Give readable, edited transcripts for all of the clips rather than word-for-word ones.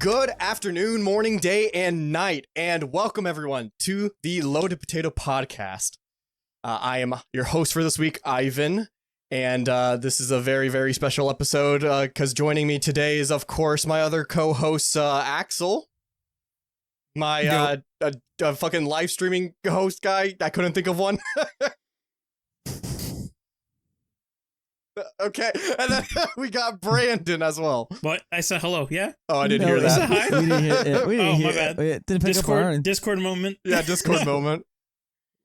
Good afternoon, morning, day, and night, and welcome everyone to the Loaded Potato Podcast. I am your host for this week, Ivan, and this is a very, very special episode because joining me today is, of course, my other co-host, Axel. My fucking live streaming host guy. I couldn't think of one. Okay, and then we got Brandon as well. What? I said hello, yeah? Oh, I didn't hear that. Said hi? We didn't hear it. Oh, my bad. Didn't pick up our Discord moment. Yeah, Discord moment.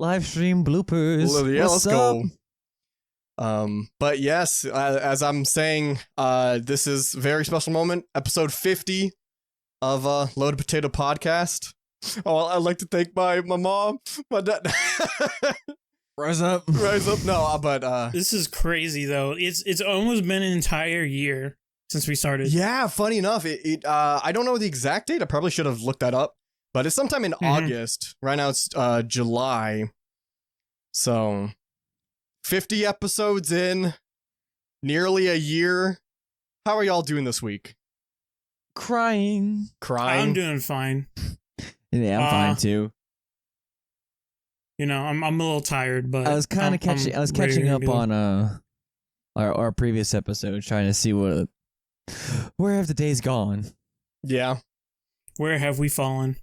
live stream bloopers. Well, yeah, What's let's up? go. But yes, as I'm saying, this is a very special moment, episode 50 of Loaded Potato Podcast. Oh, I'd like to thank my mom, my dad. Rise up. Rise up. No, but This is crazy though. It's almost been an entire year since we started. yeah, funny enough, I don't know the exact date. I probably should have looked that up, but it's sometime in August. Right now it's July. So 50 episodes in, nearly a year. How are y'all doing this week? Crying. I'm doing fine. Yeah, I'm fine too. You know, I'm a little tired, but I was kind of catching. I was catching up on our previous episode, trying to see where have the days gone. Yeah. Where have we fallen?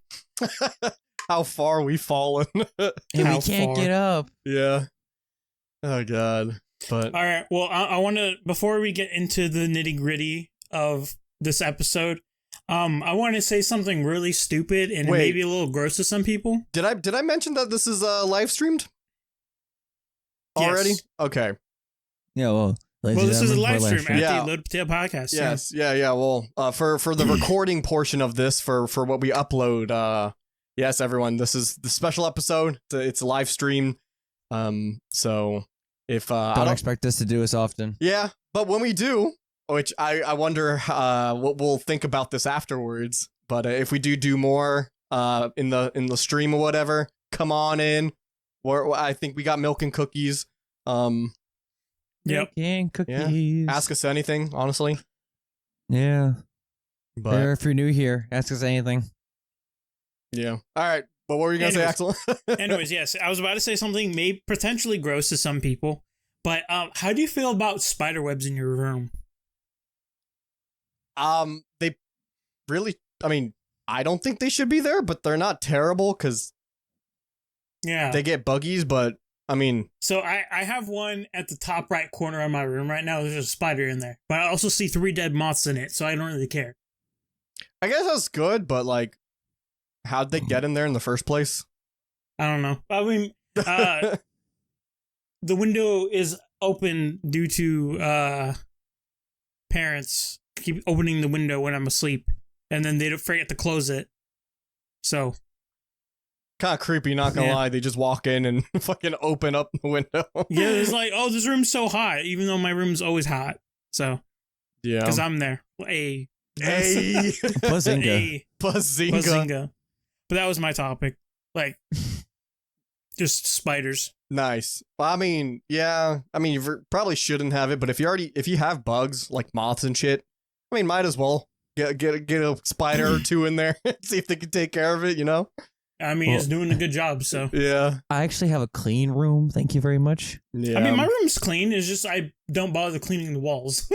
How far we fallen. And we can't get up. Yeah. Oh god. But All right. Well, I want to, before we get into the nitty gritty of this episode, I want to say something really stupid and maybe a little gross to some people. did I mention that this is live streamed already? Yes. Okay. Yeah. Well, This is a live stream at Yeah. the Loaded Potato Podcast. Yes. Yeah. Well, for the recording portion of this, for what we upload, yes, everyone, this is the special episode. It's a live stream. So if don't expect us to do this often. yeah, but when we do, which I wonder what we'll think about this afterwards. But if we do more in the stream or whatever, come on in. I think we got milk and cookies. Yep. And cookies. Yeah. Ask us anything, honestly. Yeah. But Or if you're new here, ask us anything. yeah. All right. But what were you gonna say, Axel? Anyways, yes, I was about to say something maybe potentially gross to some people, but how do you feel about spider webs in your room? They really. I mean, I don't think they should be there, but they're not terrible because Yeah. they get buggies. But I mean, So I have one at the top right corner of my room right now. There's a spider in there, but I also see 3 dead moths in it, so I don't really care. I guess that's good. But like, how'd they get in there in the first place? I don't know. I mean, the window is open due to parents keep opening the window when I'm asleep, and then they don't forget to close it. So Kind of creepy, not gonna lie. They just walk in and fucking open up the window. yeah, it's like, oh, this room's so hot, even though my room's always hot. So Yeah. because I'm there. Hey. Bazinga. Bazinga. But that was my topic. Like, just spiders. Nice. Well, I mean, yeah. I mean, you probably shouldn't have it, but if you have bugs like moths and shit, I mean, might as well get a spider or two in there, see if they can take care of it. You know? I mean, it's doing a good job. So Yeah. I actually have a clean room. Thank you very much. Yeah. I mean, my room's clean. It's just I don't bother cleaning the walls.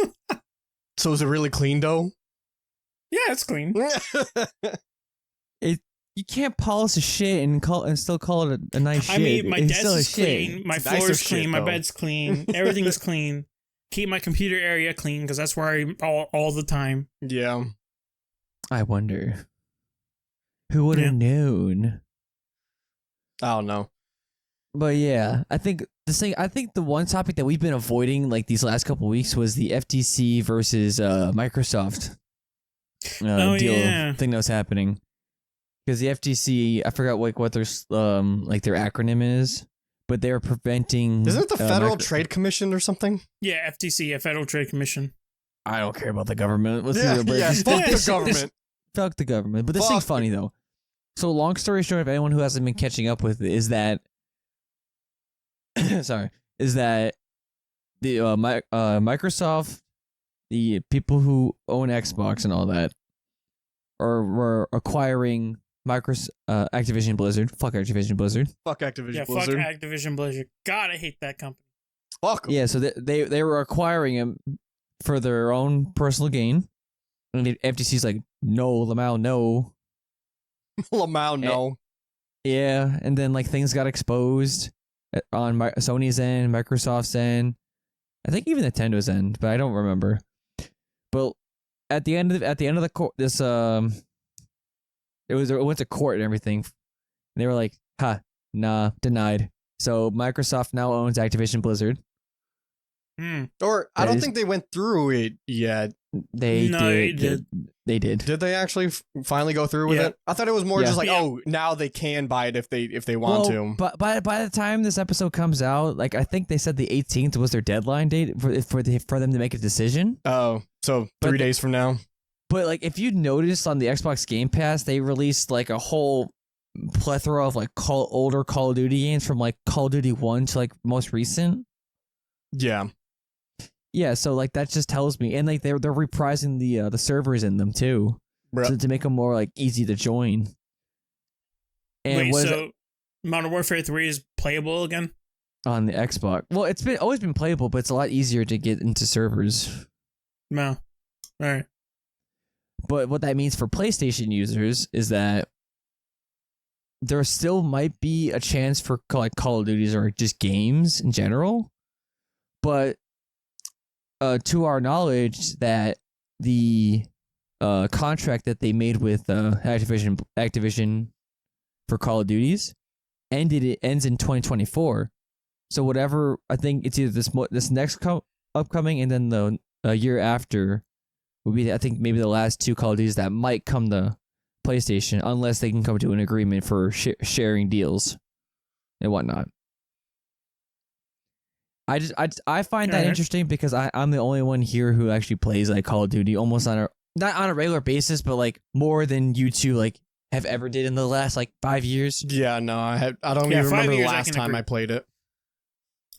So is it really clean though? Yeah, it's clean. You can't polish a shit and still call it a nice shit. I mean, my It's desk still a is shit. clean. My It's floor nicer is clean. shit, My though. bed's clean. Everything is clean. Keep my computer area clean because that's where I'm all the time. Yeah. I wonder who would have known. I don't know. But yeah, I think the one topic that we've been avoiding like these last couple weeks was the FTC versus Microsoft deal thing that was happening. Because the FTC, I forgot what their their acronym is, but they're preventing. Isn't it the Federal Trade Commission or something? Yeah, FTC, a Federal Trade Commission. I don't care about the government. Let's Yeah, do the yeah, fuck the government. Fuck the government. But this thing's funny though. So long story short, if anyone who hasn't been catching up with it, is that the Microsoft, the people who own Xbox and all that, were acquiring Activision Blizzard. Fuck Activision Blizzard. Fuck Activision Yeah, Blizzard. fuck Activision Blizzard. God, I hate that company. Fuck 'em. Yeah, so they were acquiring him for their own personal gain. And the FTC's like, no, Lamau, no. Lamau, no. Yeah, and then like things got exposed on Sony's end, Microsoft's end, I think even Nintendo's end, but I don't remember. But at the end of the court, it went to court and everything. And they were like, nah, denied. So Microsoft now owns Activision Blizzard. Or I don't think they went through it yet. They did. They did. Did they actually finally go through with it? I thought it was more just like, oh, now they can buy it if they want to. But by the time this episode comes out, like I think they said the 18th was their deadline date for them to make a decision. Oh, so 3 days from now. But like if you noticed on the Xbox Game Pass, they released like a whole plethora of like older Call of Duty games from like Call of Duty 1 to like most recent. Yeah. Yeah, so like that just tells me, and like they're reprising the servers in them too, to make them more like easy to join. And wait, so Modern Warfare 3 is playable again on the Xbox? Well, it's always been playable, but it's a lot easier to get into servers. No, all right. But what that means for PlayStation users is that there still might be a chance for like Call of Duties or just games in general, but to our knowledge, that the contract that they made with Activision for Call of Duties ends in 2024. So whatever, I think it's either this next upcoming and then the year after will be, I think, maybe the last two Call of Duties that might come to PlayStation, unless they can come to an agreement for sharing deals and whatnot. I find that interesting because I'm the only one here who actually plays like Call of Duty almost not on a regular basis, but like more than you two like have ever did in the last like 5 years. Yeah, no, I don't even remember the last time I played it.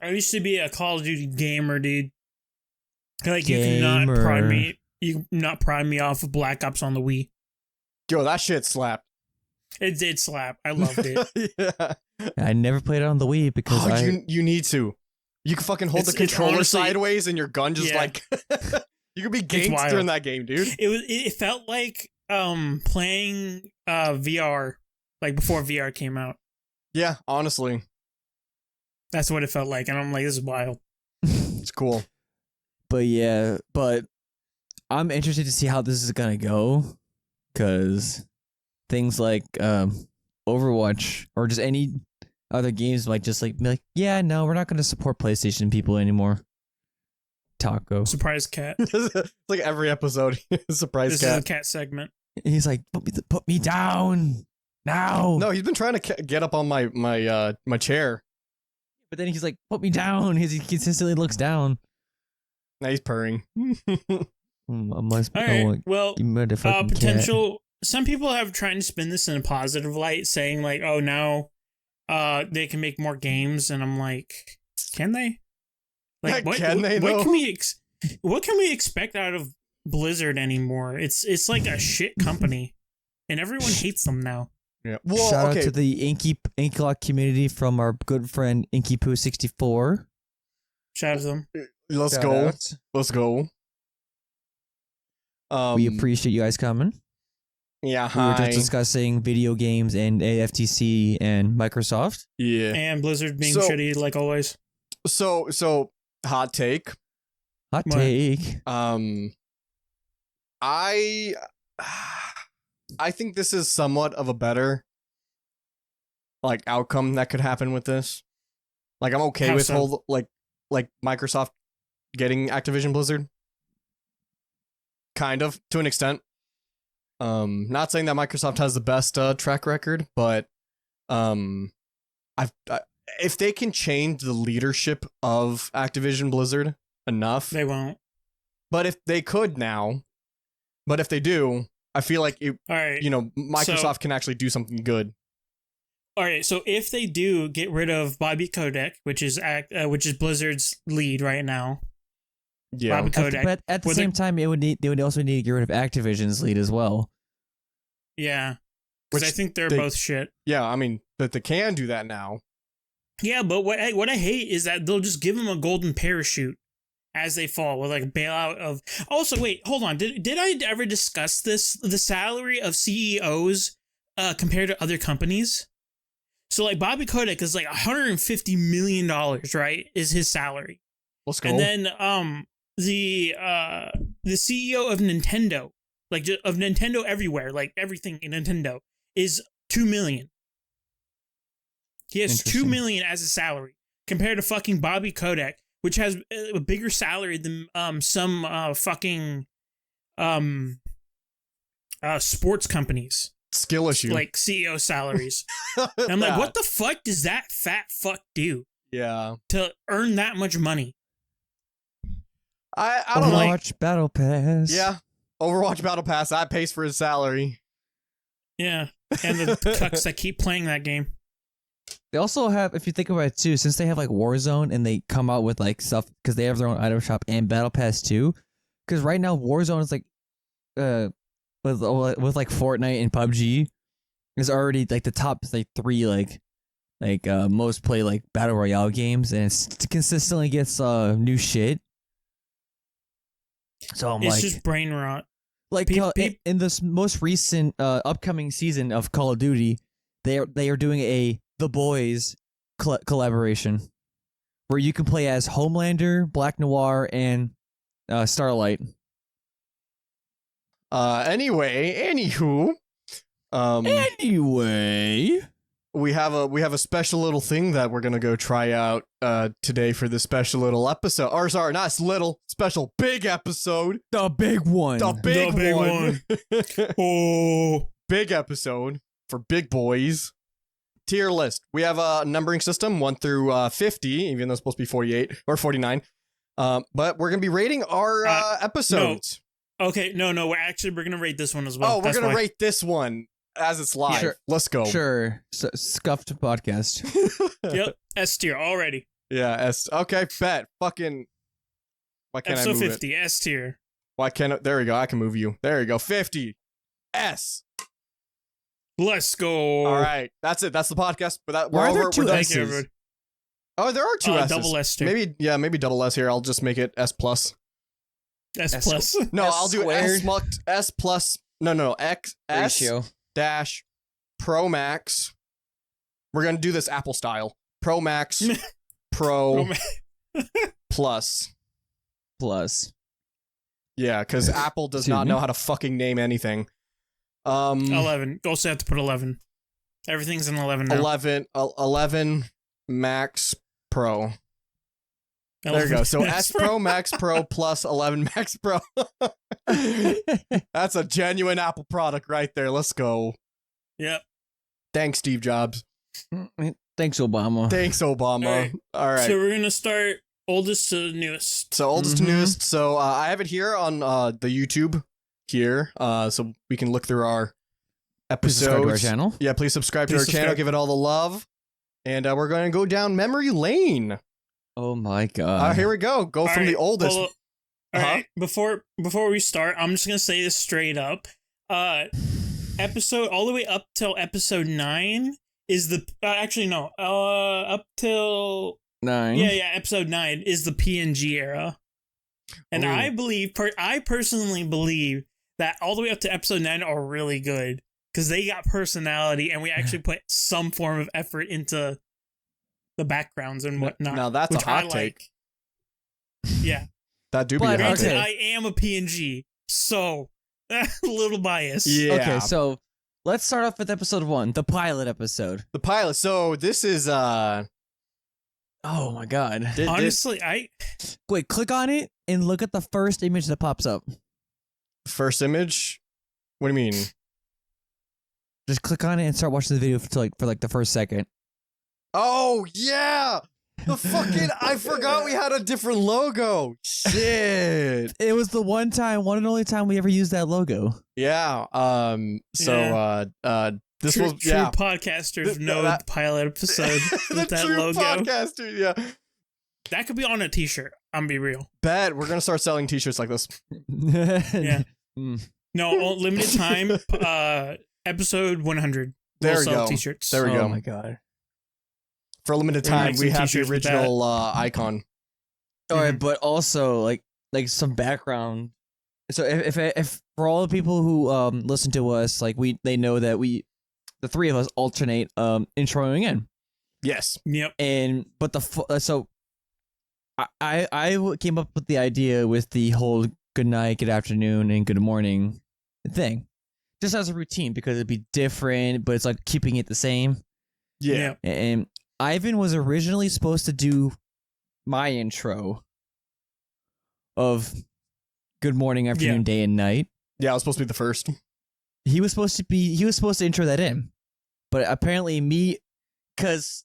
I used to be a Call of Duty gamer, dude. Like you cannot prime me off of Black Ops on the Wii. Yo, that shit slapped. It did slap. I loved it. Yeah. I never played it on the Wii because you need to. You can fucking hold the controller honestly, sideways and your gun just like you could be gangster in that game, dude. It felt like playing VR like before VR came out. Yeah, honestly. That's what it felt like, and I'm like, this is wild. It's cool. But I'm interested to see how this is gonna go, because things like Overwatch or just any other games might just like be like, yeah, no, we're not going to support PlayStation people anymore. Taco. Surprise cat. It's like every episode. Surprise this cat. This is a cat segment. He's like, put me down now. No, he's been trying to get up on my chair. But then he's like, put me down. He consistently looks down. Now he's purring. All right. Well, potential. Cat. Some people have tried to spin this in a positive light, saying like, oh, now they can make more games, and I'm like, can they? Like, what can we expect out of Blizzard anymore? It's like a shit company, and everyone hates them now. Yeah. Well, shout out to the Inkylock community from our good friend InkyPoo64. Shout out to them. Let's go. We appreciate you guys coming. Yeah, we were just discussing video games and AFTC and Microsoft. Yeah. And Blizzard being shitty like always. So hot take. Hot take. I think this is somewhat of a better like outcome that could happen with this. Like I'm okay with whole like Microsoft getting Activision Blizzard. Kind of, to an extent. Not saying that Microsoft has the best track record, but if they can change the leadership of Activision Blizzard enough, they won't. But if they could now, but if they do, I feel like Microsoft can actually do something good. All right, so if they do get rid of Bobby Kotick, which is Blizzard's lead right now. Yeah, Bobby Kotick, but at the same time, they would also need to get rid of Activision's lead as well. Yeah. Because I think they're both shit. Yeah, I mean, that they can do that now. Yeah, but what I hate is that they'll just give them a golden parachute as they fall with like a bailout of. Also, wait, hold on. Did I ever discuss this? The salary of CEOs compared to other companies. So like Bobby Kotick is like $150 million, right? Is his salary. Let's go. And then the CEO of Nintendo, like of Nintendo everywhere, like everything in Nintendo, is $2 million. He has $2 million as a salary compared to fucking Bobby Kotick, which has a bigger salary than some fucking sports companies. Skill issue. Like CEO salaries. And I'm like, what the fuck does that fat fuck do? Yeah. To earn that much money? I don't know. Overwatch Battle Pass. Yeah. Overwatch Battle Pass, that pays for his salary. Yeah. And the cucks that keep playing that game. They also have, if you think about it too, since they have like Warzone and they come out with like stuff because they have their own item shop and Battle Pass too. Because right now Warzone is like, with like Fortnite and PUBG, is already like the top like 3 like most played like battle royale games, and it consistently gets new shit. So it's just brain rot. Like in this most recent upcoming season of Call of Duty, they are doing a The Boys collaboration where you can play as Homelander, Black Noir, and Starlight. Anyway, we have a special little thing that we're gonna go try out today for this special little episode. Or sorry, not little, special big episode. The big one. The big one. Oh, big episode for big boys. Tier list. We have a numbering system 1 through 50, even though it's supposed to be 48 or 49. But we're gonna be rating our episodes. No. Okay, no, we're gonna rate this one as well. Oh, we're gonna rate this one as it's live. Sure. Let's go. Sure. Scuffed podcast. Yep, S tier already. Yeah, S. Okay, bet. Fucking. Why can't Episode I move 50, it? S tier. Why can't I? There we go. I can move you. There you go. 50. S. Let's go. All right, that's it. That's the podcast. But that Why are there 2 S's? Oh, there are 2 S's. Double S tier. Maybe double S here. I'll just make it S plus. S plus. No, S I'll do squared. S plus. No. X Ratio. S dash Pro Max. We're gonna do this Apple style. Pro Max, Pro plus. Yeah, because Apple does not know how to fucking name anything. 11. Also have to put 11. Everything's an 11 now. 11 Max Pro. There you go. So S Pro, Max Pro plus 11 Max Pro. That's a genuine Apple product right there. Let's go. Yep. Thanks, Steve Jobs. Thanks, Obama. Thanks, Obama. All right. So we're going to start oldest to newest. So oldest to newest. So I have it here on the YouTube here. So we can look through our episodes. Please subscribe to our channel. Yeah, please subscribe to our channel. Give it all the love. And we're going to go down memory lane. Oh my god. Here we go. Go from the oldest. All right. Before we start, I'm just gonna say this straight up. Episode all the way up till episode 9 is the up till 9. Yeah, episode 9 is the PNG era. And Ooh. I personally believe that all the way up to episode 9 are really good because they got personality and we actually put some form of effort into the backgrounds and whatnot. Now that's a hot take. Yeah. That do be a hot Granted, take. I am a PNG, so a little biased. Yeah. Okay, so let's start off with episode 1, the pilot episode. The pilot. So this is oh my god. Honestly, Wait, click on it and look at the first image that pops up. First image? What do you mean? Just click on it and start watching the video for the first second. Oh yeah. The fucking I forgot we had a different logo. Shit. It was the one and only time we ever used that logo. Yeah. This true, was true podcasters know the pilot episode with that true logo. Podcaster, yeah. That could be on a t-shirt. I'm be real. Bet we're gonna start selling t-shirts like this. Yeah. No, limited time. episode 100. There we go. T-shirts. There we go. Oh my god. For a limited time, we have the original icon. All right, but also like some background. So if for all the people who listen to us, like they know that the three of us alternate introing in. Yes. Yep. But so I came up with the idea with the whole good night, good afternoon, and good morning thing, just as a routine because it'd be different, but it's like keeping it the same. Yeah. And Ivan was originally supposed to do my intro of good morning, afternoon, day, and night. Yeah, I was supposed to be the first. He was supposed to intro that in, but apparently because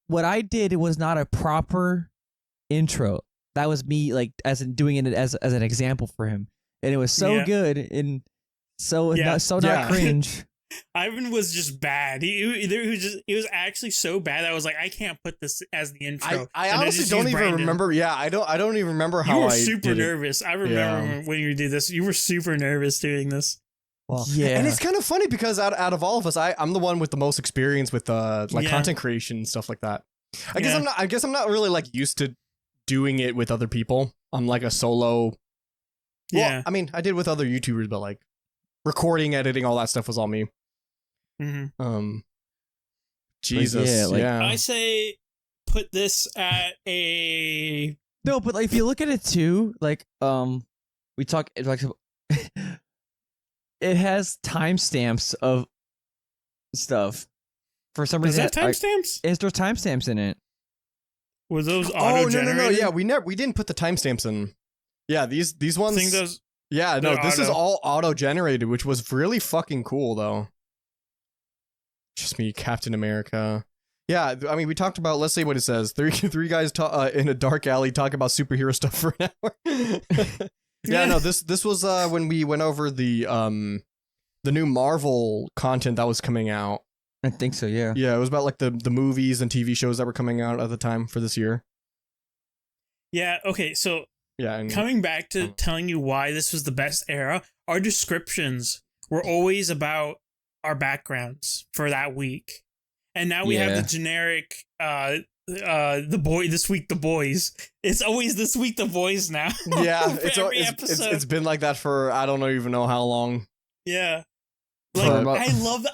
what I did was not a proper intro. That was me, like, as in doing it as an example for him, and it was so good and not cringe. Ivan was just bad. He was actually so bad that I was like, I can't put this as the intro. I honestly don't even remember. Yeah, I don't even remember how you were super nervous. I remember when you did this. You were super nervous doing this. Well, yeah, and it's kind of funny because out of all of us, I'm the one with the most experience with content creation and stuff like that. I guess I'm not really like used to doing it with other people. I'm like a solo. Well, I mean, I did with other YouTubers, but like recording, editing, all that stuff was all me. Mm-hmm. Jesus, I say put this at a no, but like if you look at it too, like we talk like it has timestamps of stuff. For some reason, does that timestamps? Is there timestamps in it? Was those auto-generated? No. Yeah, we didn't put the timestamps in. Yeah, these ones. I think those. Yeah, no, this is all auto-generated, which was really fucking cool, though. Just me, Captain America. Yeah, I mean, we talked about, let's say what it says. Three guys in a dark alley talk about superhero stuff for an hour. Yeah, no, this was when we went over the new Marvel content that was coming out. I think so, yeah. Yeah, it was about like the movies and TV shows that were coming out at the time for this year. Yeah, okay, so and coming back to telling you why this was the best era, our descriptions were always about our backgrounds for that week. And now we have the generic this week the boys. It's always this week the boys now. Yeah, it's been like that for I don't even know how long. Yeah. Like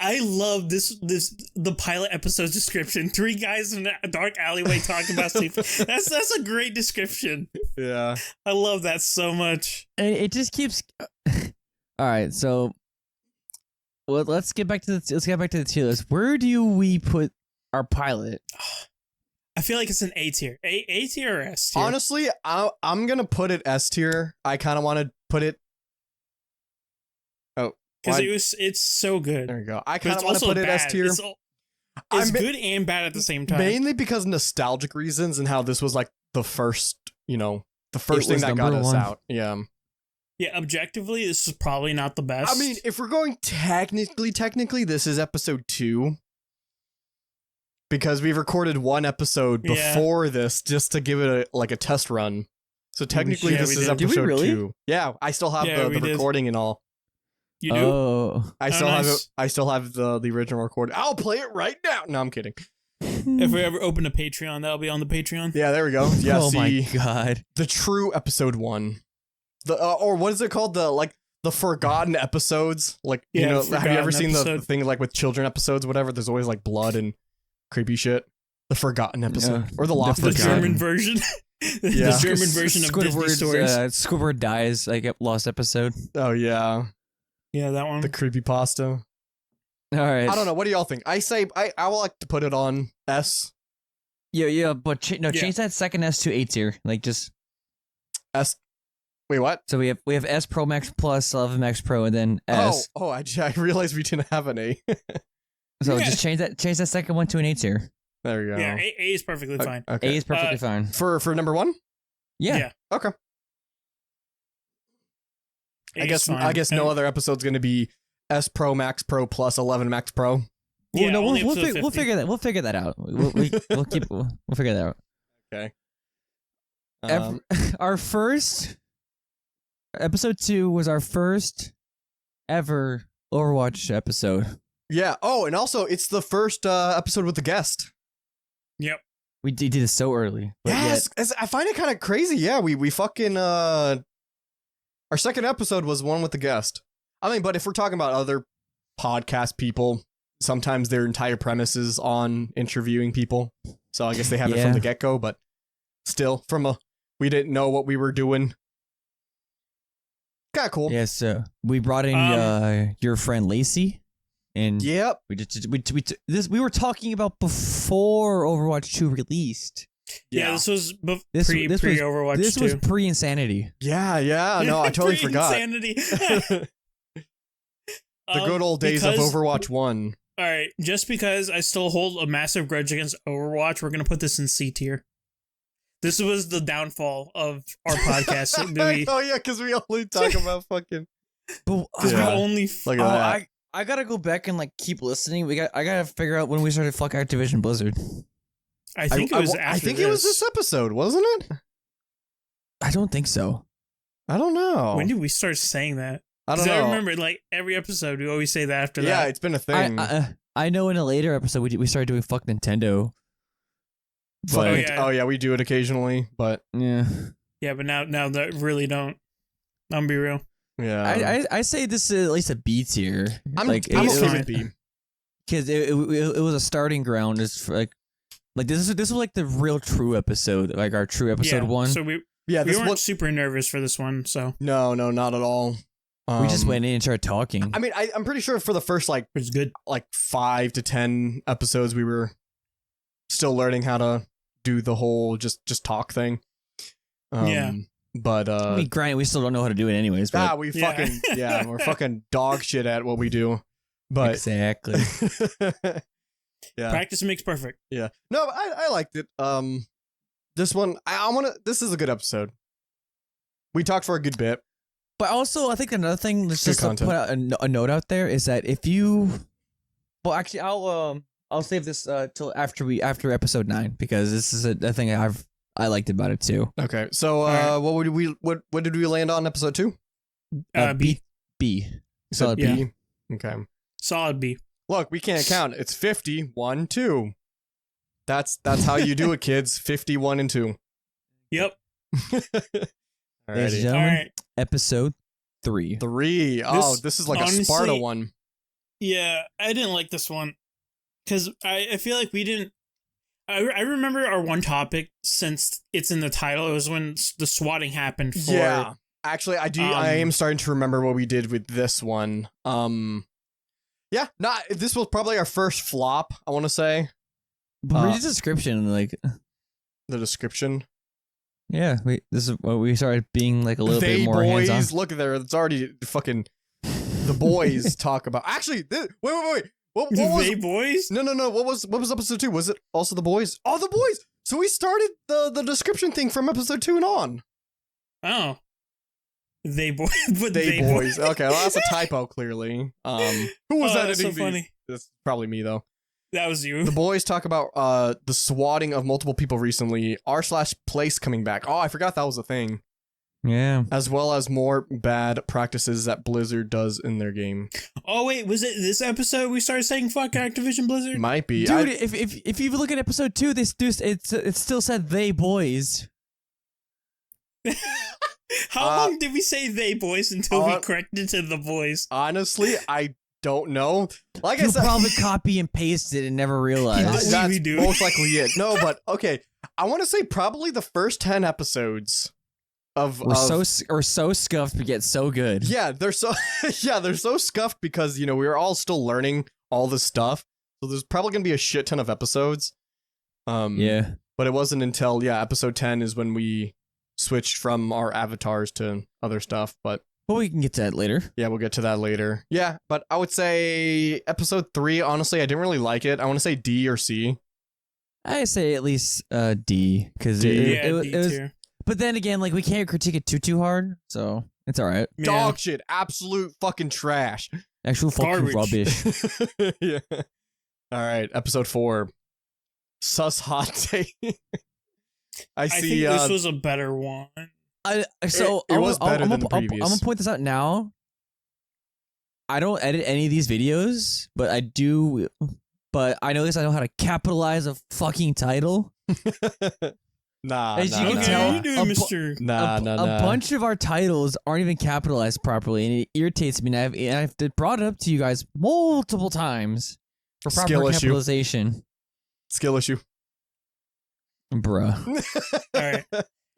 I love this the pilot episode's description. 3 guys in a dark alleyway talking about sleep. That's a great description. Yeah. I love that so much. And it just keeps all right, so let's get back to the tier list. Where do we put our pilot? I feel like it's an A tier. A tier or S tier? Honestly, I'm going to put it S tier. I kind of want to put it because it's so good. There you go. I kind of want to put it S tier. It's good and bad at the same time. Mainly because nostalgic reasons and how this was like the first, thing that got us out. Yeah. Yeah, objectively, this is probably not the best. I mean, if we're going technically, this is episode 2. Because we've recorded one episode before this just to give it a test run. So technically, this is episode 2. Yeah, I still have the recording and all. You do? Oh. I still have the original recording. I'll play it right now. No, I'm kidding. If we ever open a Patreon, that'll be on the Patreon. Yeah, there we go. Yeah, oh my god. The true episode 1. Or what is it called? The forgotten episodes. Like, have you ever seen the thing like with children episodes, whatever? There's always like blood and creepy shit. The forgotten episode. Or the lost the German version. The German version of Disney stories. Squidward dies, like lost episode. Oh yeah. Yeah, that one. The creepypasta. All right. I don't know. What do y'all think? I say I would like to put it on S. Yeah, but change that second S to A tier. Like just S. Wait, what? So we have S Pro Max Plus, 11 Max Pro, and then S. Oh, I realized we didn't have an A. So just change that second one to an A tier. There we go. Yeah, A is perfectly fine. Okay. A is perfectly fine. For number 1? Yeah. Okay. I guess no other episode's going to be S Pro Max Pro plus 11 Max Pro. Yeah, we'll figure that. We'll figure that out. We'll figure that out. Okay. Our first episode 2 was our first ever Overwatch episode. Yeah. Oh, and also it's the first episode with the guest. Yep. We did it so early. Yes, I find it kind of crazy. Yeah, we fucking our second episode was one with the guest. I mean, but if we're talking about other podcast people, sometimes their entire premise is on interviewing people. So I guess they have it from the get-go, but still, we didn't know what we were doing. Kind of cool. Yeah, so we brought in your friend Lacey, and yep, we were talking about before Overwatch 2 released. Yeah, this was pre Overwatch 2. This was pre-insanity. Yeah. No, I totally forgot. Insanity. The good old days of Overwatch 1. All right, just because I still hold a massive grudge against Overwatch, we're gonna put this in C tier. This was the downfall of our podcast. Oh yeah, because we only talk about fucking. Because we only. Look at that. I gotta go back and keep listening. I gotta figure out when we started fuck Activision Blizzard. I think it was after I think it was this episode, wasn't it? I don't think so. I don't know. When did we start saying that? I don't know. I remember every episode we always say that after that. Yeah, it's been a thing. I know in a later episode we started doing fuck Nintendo. But, we do it occasionally, but yeah, but now that really don't. I'm be real. Yeah, I say this is at least a B tier. I'm okay with B because it was a starting ground. It's this was like the real true episode, like our true episode 1. So we weren't super nervous for this one. So no, not at all. We just went in and started talking. I mean, I'm pretty sure for the first it was good 5 to 10 episodes, we were still learning how to do the whole just talk thing. But I mean, granted, we still don't know how to do it anyways. But we're fucking dog shit at what we do. But exactly. Yeah, practice makes perfect. Yeah, no, I liked it. This one, this is a good episode. We talked for a good bit. But also, I think another thing, let's just put out a note out there, is that if you, well, actually, I'll save this till after episode 9, because this is a thing I liked about it too. Okay, so what did we land on episode 2? B. Solid B. Okay. Solid B. Look, we can't count. It's 50, 1, 2. That's how you do it, kids. 50, 1, and 2. Yep. Ladies and gentlemen, episode 3. 3. Oh, this is like honestly, a Sparta one. Yeah, I didn't like this one because I feel like we didn't. I remember our one topic, since it's in the title. It was when the swatting happened. Yeah, actually, I do. I am starting to remember what we did with this one. Yeah, this was probably our first flop, I want to say. But read the description, the description. Yeah, this is what we started being a little bit more boys, hands-on. Look at there. It's already fucking the boys talk about. Actually, wait. What was they boys? No. What was episode 2? Was it also the boys? Oh, the boys. So we started the description thing from episode 2 and on. Oh. They boys. They boys. Okay, well, that's a typo, clearly. Who was editing so funny. That's probably me, though. That was you. The boys talk about the swatting of multiple people recently. r/place coming back. Oh, I forgot that was a thing. Yeah. As well as more bad practices that Blizzard does in their game. Oh wait, was it this episode we started saying fuck Activision Blizzard? Might be. Dude, if you look at episode 2, it still said they boys. How long did we say they boys until we corrected to the boys? Honestly, I don't know. Like you I said, probably copy and pasted and never realized. That's most likely it. No, but okay. I want to say probably the first 10 episodes we're so scuffed but yet so good. Yeah, they're so scuffed because we were all still learning all this stuff. So there's probably gonna be a shit ton of episodes. Yeah. But it wasn't until episode 10 is when we switched from our avatars to other stuff. But we can get to that later. Yeah, we'll get to that later. Yeah, but I would say episode 3, honestly, I didn't really like it. I want to say D or C. I say at least D, because it was. But then again, we can't critique it too hard, so it's all right. Dog shit, absolute fucking trash. Actual fucking rubbish. Yeah. All right, episode 4. Sus hot take. I see. I think this was a better one. It was better than the previous. I'm gonna point this out now. I don't edit any of these videos, but I do. But I notice I know how to capitalize a fucking title. As you can tell, a bunch of our titles aren't even capitalized properly, and it irritates me. And I've brought it up to you guys multiple times for proper capitalization. Skill issue. Bruh. All right.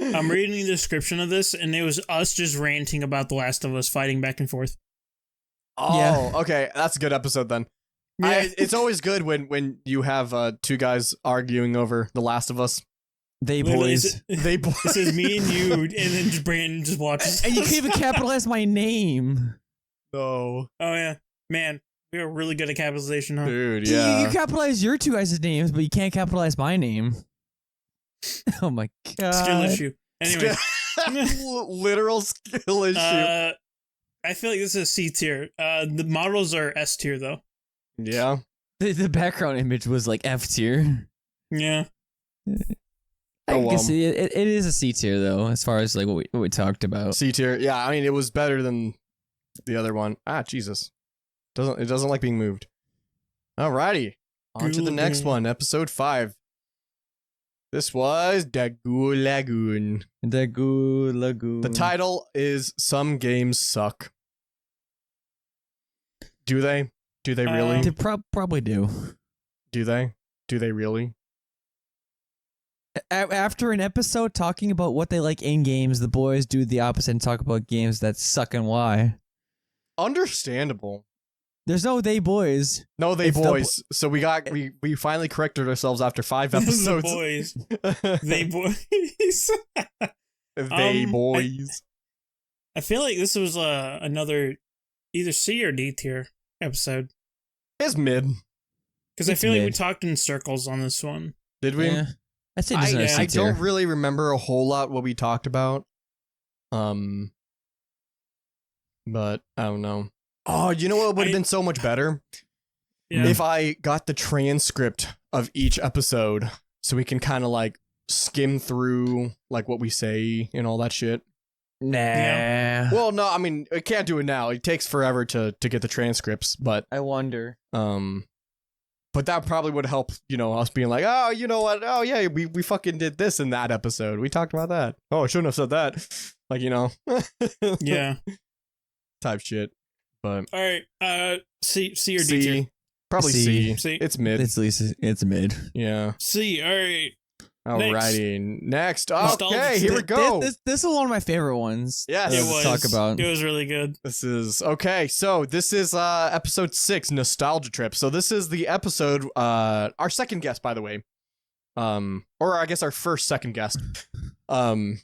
I'm reading the description of this, and it was us just ranting about The Last of Us, fighting back and forth. Oh, yeah. Okay. That's a good episode then. Yeah. It's always good when you have two guys arguing over The Last of Us. They boys. They boys. This is me and you, and then Brandon just watches. And you can't even capitalize my name. No. Oh, yeah. Man, we were really good at capitalization, huh? Dude, yeah. You capitalize your two guys' names, but you can't capitalize my name. Oh my god. Skill issue. Anyway. Literal skill issue. I feel like this is C tier. The models are S tier, though. Yeah. The background image was like F tier. Yeah. I guess it is a C tier though, as far as like what we talked about. C tier, yeah. I mean, it was better than the other one. Jesus, it doesn't like being moved. Alrighty, on to the next one, episode 5. This was Dagu Lagoon. Dagu Lagoon. The title is "Some Games Suck." Do they? Do they really? They probably do. Do they? Do they really? After an episode talking about what they like in games, the boys do the opposite and talk about games that suck and why. Understandable. There's no they boys. No they boys. So we finally corrected ourselves after 5 episodes. boys. They boys. They boys. I feel like this was another either C or D tier episode. It's mid. Because I feel like we talked in circles on this one. Did we? Yeah. I don't really remember a whole lot what we talked about. But I don't know. Oh, you know what would have been so much better? Yeah. If I got the transcript of each episode so we can kind of like skim through like what we say and all that shit. Nah. Yeah. Well, no, I mean, I can't do it now. It takes forever to get the transcripts, but I wonder. But that probably would help, us being like, oh, you know what? Oh, yeah, we fucking did this in that episode. We talked about that. Oh, I shouldn't have said that. Like, Yeah. Type shit. But all right. C or D tier? Probably C. It's mid. It's mid. Yeah. C. All right. Alrighty. Next. Okay, here we go. This is one of my favorite ones. Yes. It was. Talk about. It was really good. This is okay. So this is episode 6, Nostalgia Trip. So this is the episode. Our second guest, by the way. Or I guess our second guest. Our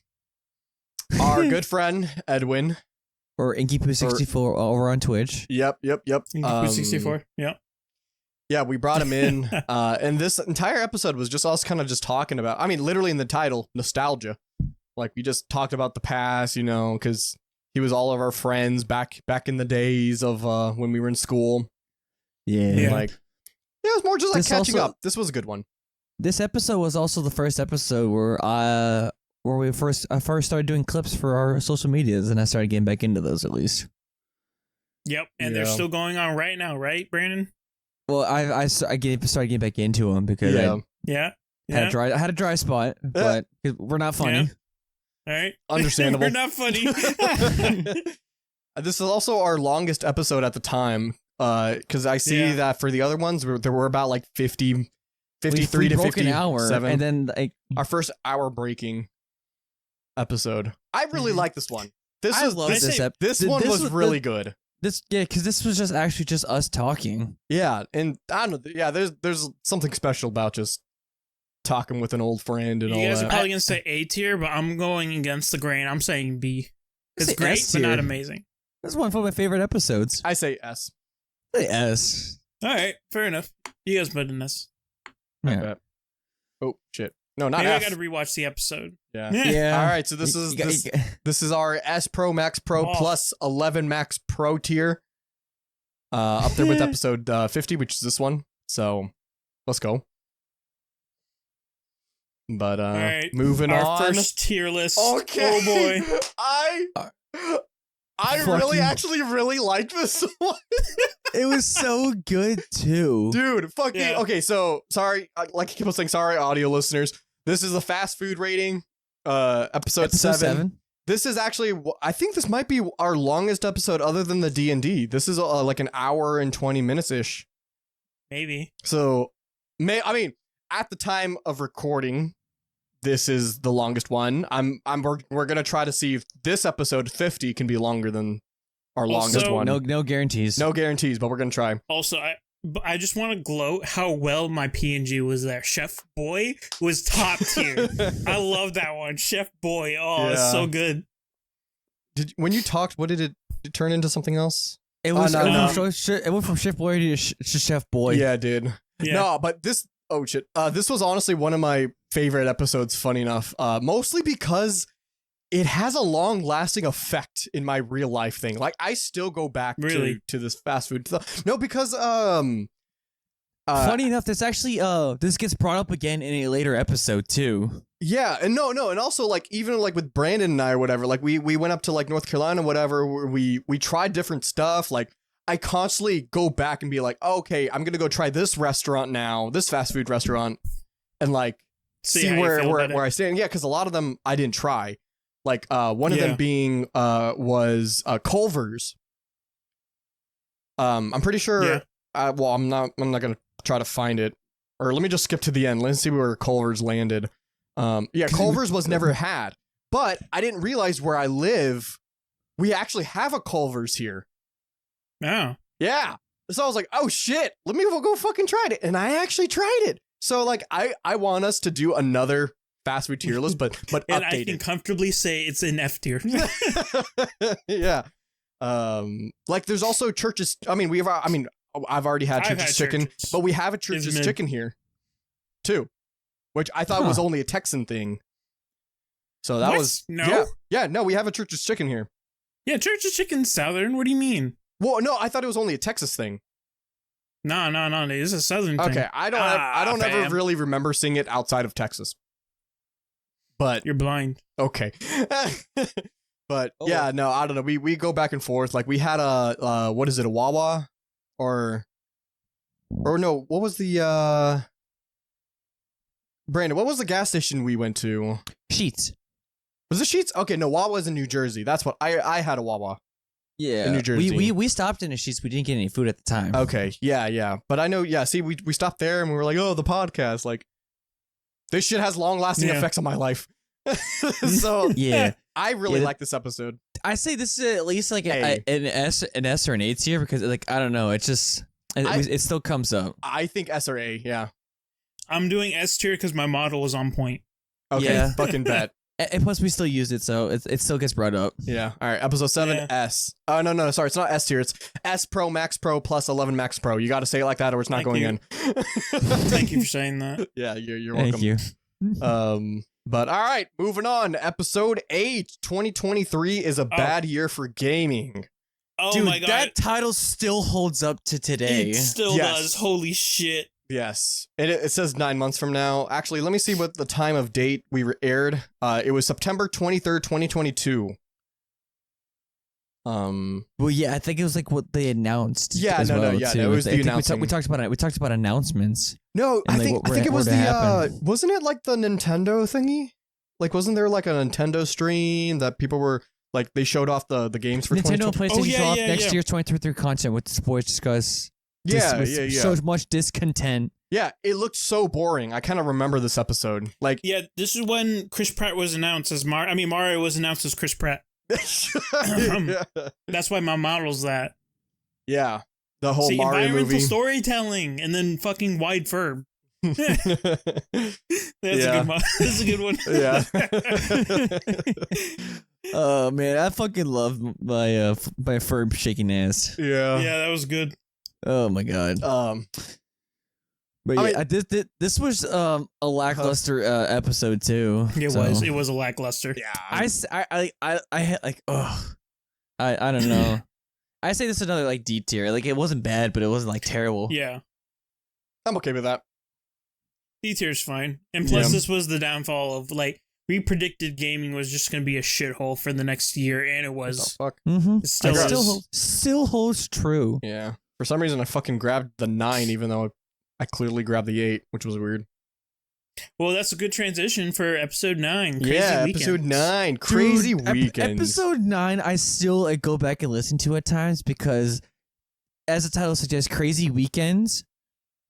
good friend Edwin. Or InkyPoo64 over on Twitch. Yep. InkyPoo64. Yep. Yeah, we brought him in, and this entire episode was just us kind of just talking about, I mean, literally in the title, nostalgia. Like, we just talked about the past, because he was all of our friends back in the days of when we were in school. Yeah. And, like, it was more just like catching up. This was a good one. This episode was also the first episode where I first started doing clips for our social medias, and I started getting back into those at least. Yep, and they're still going on right now, right, Brandon? Well, I started getting back into them because I had a dry spot, but we're not funny. Yeah. All right, understandable. We're not funny. This is also our longest episode at the time, because I see that for the other ones there were about like 53 to 50 an hour, and then like our first hour breaking episode. I really like this one. This one was really good. Because this was just us talking. Yeah, and I don't know. Yeah, there's something special about just talking with an old friend and all that. You guys are probably gonna say A tier, but I'm going against the grain. I'm saying B. It's great, but not amazing. This is one of my favorite episodes. I say S. Say S. All right, fair enough. You guys put in this. Yeah. Oh shit. No, not Maybe F. I gotta rewatch the episode. Yeah. All right. So this is our S Pro Max Pro plus 11 Max Pro tier. Up there with episode 50, which is this one. So let's go. But all right, moving on. Our first tier list. Okay. Oh boy. I actually really like this one. It was so good too, dude. Fucking okay. So sorry, like I keep on saying sorry, audio listeners. This is a fast food rating, episode 7. This is actually, I think this might be our longest episode other than the D&D. This is like an hour and 20 minutes ish. Maybe. So, at the time of recording, this is the longest one. We're gonna try to see if this episode 50 can be longer than our longest one. No guarantees. No guarantees, but we're gonna try. Also, I just want to gloat how well my PNG was there. Chef Boy was top tier. I love that one. Chef Boy. Oh, it's so good. When you talked, what did it turn into something else? It was it went from Chef Boy to Chef Boy. Yeah, dude. Yeah. No, but this this was honestly one of my favorite episodes, funny enough. Mostly because it has a long-lasting effect in my real life thing. Like, I still go back to this fast food stuff. No, because funny enough, this actually this gets brought up again in a later episode too. Yeah, and and also like even like with Brandon and I or whatever, like we went up to like North Carolina, whatever. Where we tried different stuff. Like, I constantly go back and be like, okay, I'm gonna go try this restaurant now, this fast food restaurant, and like see where I stand. Yeah, because a lot of them I didn't try. Like one of them being was Culver's. I'm pretty sure. Well, I'm not gonna try to find it, or let me just skip to the end. Let's see where Culver's landed. Culver's was never had, but I didn't realize where I live, we actually have a Culver's here. Oh. Yeah. So I was like, oh shit, let me go fucking try it, and I actually tried it. So like, I want us to do another fast food tier list, but and updated. I can comfortably say it's in F tier. Yeah. Like there's also Church's. I've already had Church's chicken, but we have a Church's chicken here too, which I thought was only a Texan thing. So that was no. We have a Church's chicken here. Yeah, Church's chicken's southern. What do you mean? Well, no, I thought it was only a Texas thing. No, it's a southern thing. Okay, I don't ever really remember seeing it outside of Texas. But you're blind. Okay. But yeah, no, I don't know. We go back and forth. Like we had a what is it, a Wawa? Or no, what was the Brandon, what was the gas station we went to? Sheetz. Was it Sheetz? Okay, no, Wawa's in New Jersey. That's what I had a Wawa. Yeah. In New Jersey. We stopped in a Sheetz. We didn't get any food at the time. Okay. Yeah. But I know, see, we stopped there and we were like, oh, the podcast, like this shit has long-lasting effects on my life. So yeah, I really like this episode. I say this is at least like an S or an A tier because like I don't know, it still comes up. I think S or A, yeah. I'm doing S tier because my model is on point. Okay, fucking bet. And plus we still use it, so it still gets brought up. Yeah. All right, episode 7, S. Oh no, sorry, it's not S tier. It's S Pro, Max Pro, plus 11 Max Pro. You got to say it like that, or it's not going in. Thank you for saying that. Yeah, you're welcome. Thank you. But all right, moving on. Episode 8, 2023 is a bad year for gaming. Oh dude, my god, that title still holds up to today. It still does. Holy shit. Yes. It says 9 months from now. Actually, let me see what the time of date we aired. It was September 23rd, 2022. Well, yeah, I think it was like what they announced. Yeah, it was the announcement. We talked about announcements. No, I think it was the wasn't it like the Nintendo thingy? Like, wasn't there like a Nintendo stream that people were like they showed off the games for Nintendo and PlayStation show off next year's 2023 content with the sports discuss. So much discontent. Yeah, it looked so boring. I kind of remember this episode. Like, yeah, this is when Chris Pratt was announced as Mario was announced as Chris Pratt. That's why my model's that. Yeah, the whole Mario environmental movie. Storytelling and then fucking wide fur. That's a good one. Yeah. Oh man, I fucking love my Ferb shaking ass. Yeah. Yeah, that was good. Oh my god. But yeah, this was a lackluster episode too. It was a lackluster. Yeah. I had like I don't know. I say this is another like D tier. Like it wasn't bad, but it wasn't like terrible. Yeah. I'm okay with that. D tier's fine. And plus this was the downfall of like we predicted gaming was just going to be a shithole for the next year, and it was. What the fuck? Mm-hmm. It still holds true. Yeah. For some reason, I fucking grabbed the 9, even though I clearly grabbed the 8, which was weird. Well, that's a good transition for episode 9. Crazy episode 9. Crazy weekends. Episode 9, I still go back and listen to at times because, as the title suggests, crazy weekends.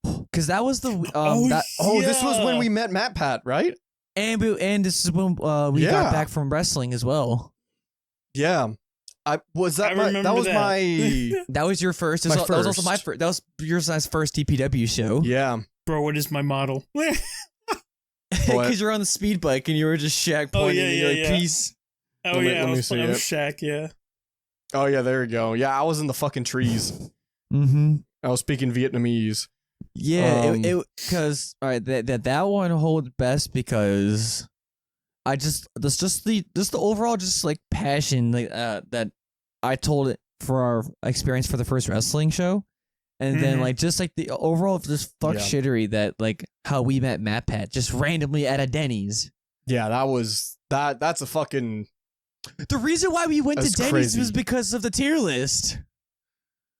Because that was the this was when we met Matt Pat, right? And this is when we got back from wrestling as well. Yeah. That was my that was your first. That was also my first. That was your first TPW show. Yeah. Bro, what is my model? Because you're on the speed bike and you were just Shaq pointing and you're like, peace. Oh, I was Shaq, yeah. Oh, yeah, there we go. Yeah, I was in the fucking trees. Mm-hmm. I was speaking Vietnamese. Yeah, because all right, that one holds best because I just the overall just like passion like that I told it for our experience for the first wrestling show, and then like just like the overall just shittery that like how we met Matt Pat just randomly at a Denny's. Yeah, that's a fucking. The reason why we went to Denny's crazy. was because of the tier list.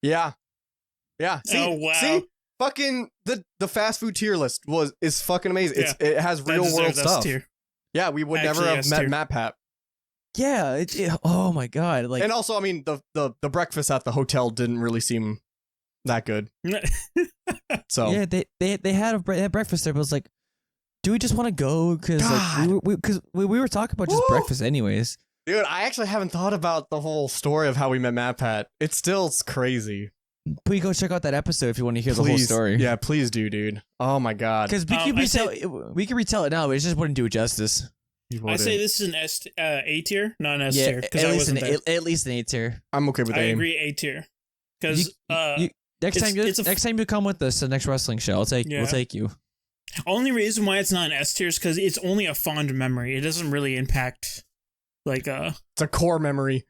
Yeah. See, oh wow. See? Fucking the fast food tier list is fucking amazing. Yeah. It has real world stuff. Tier. Yeah, we would never have met Matt Pat. Yeah, oh my god! Like, and also, I mean, the breakfast at the hotel didn't really seem that good. So yeah, they had breakfast there, but it was like, do we just want to go? Because like, we were talking about just breakfast anyways. Dude, I actually haven't thought about the whole story of how we met Matt Pat. It's crazy. Please go check out that episode if you want to hear the whole story. Yeah, please do, dude. Oh my god. Because we can retell it now, but it just wouldn't do it justice. I say this is an A tier, not an S tier. At least an A tier. I'm okay with that. I agree, A tier. Because next time you come with us to the next wrestling show, we'll take you. Only reason why it's not an S tier is because it's only a fond memory. It doesn't really impact like It's a core memory.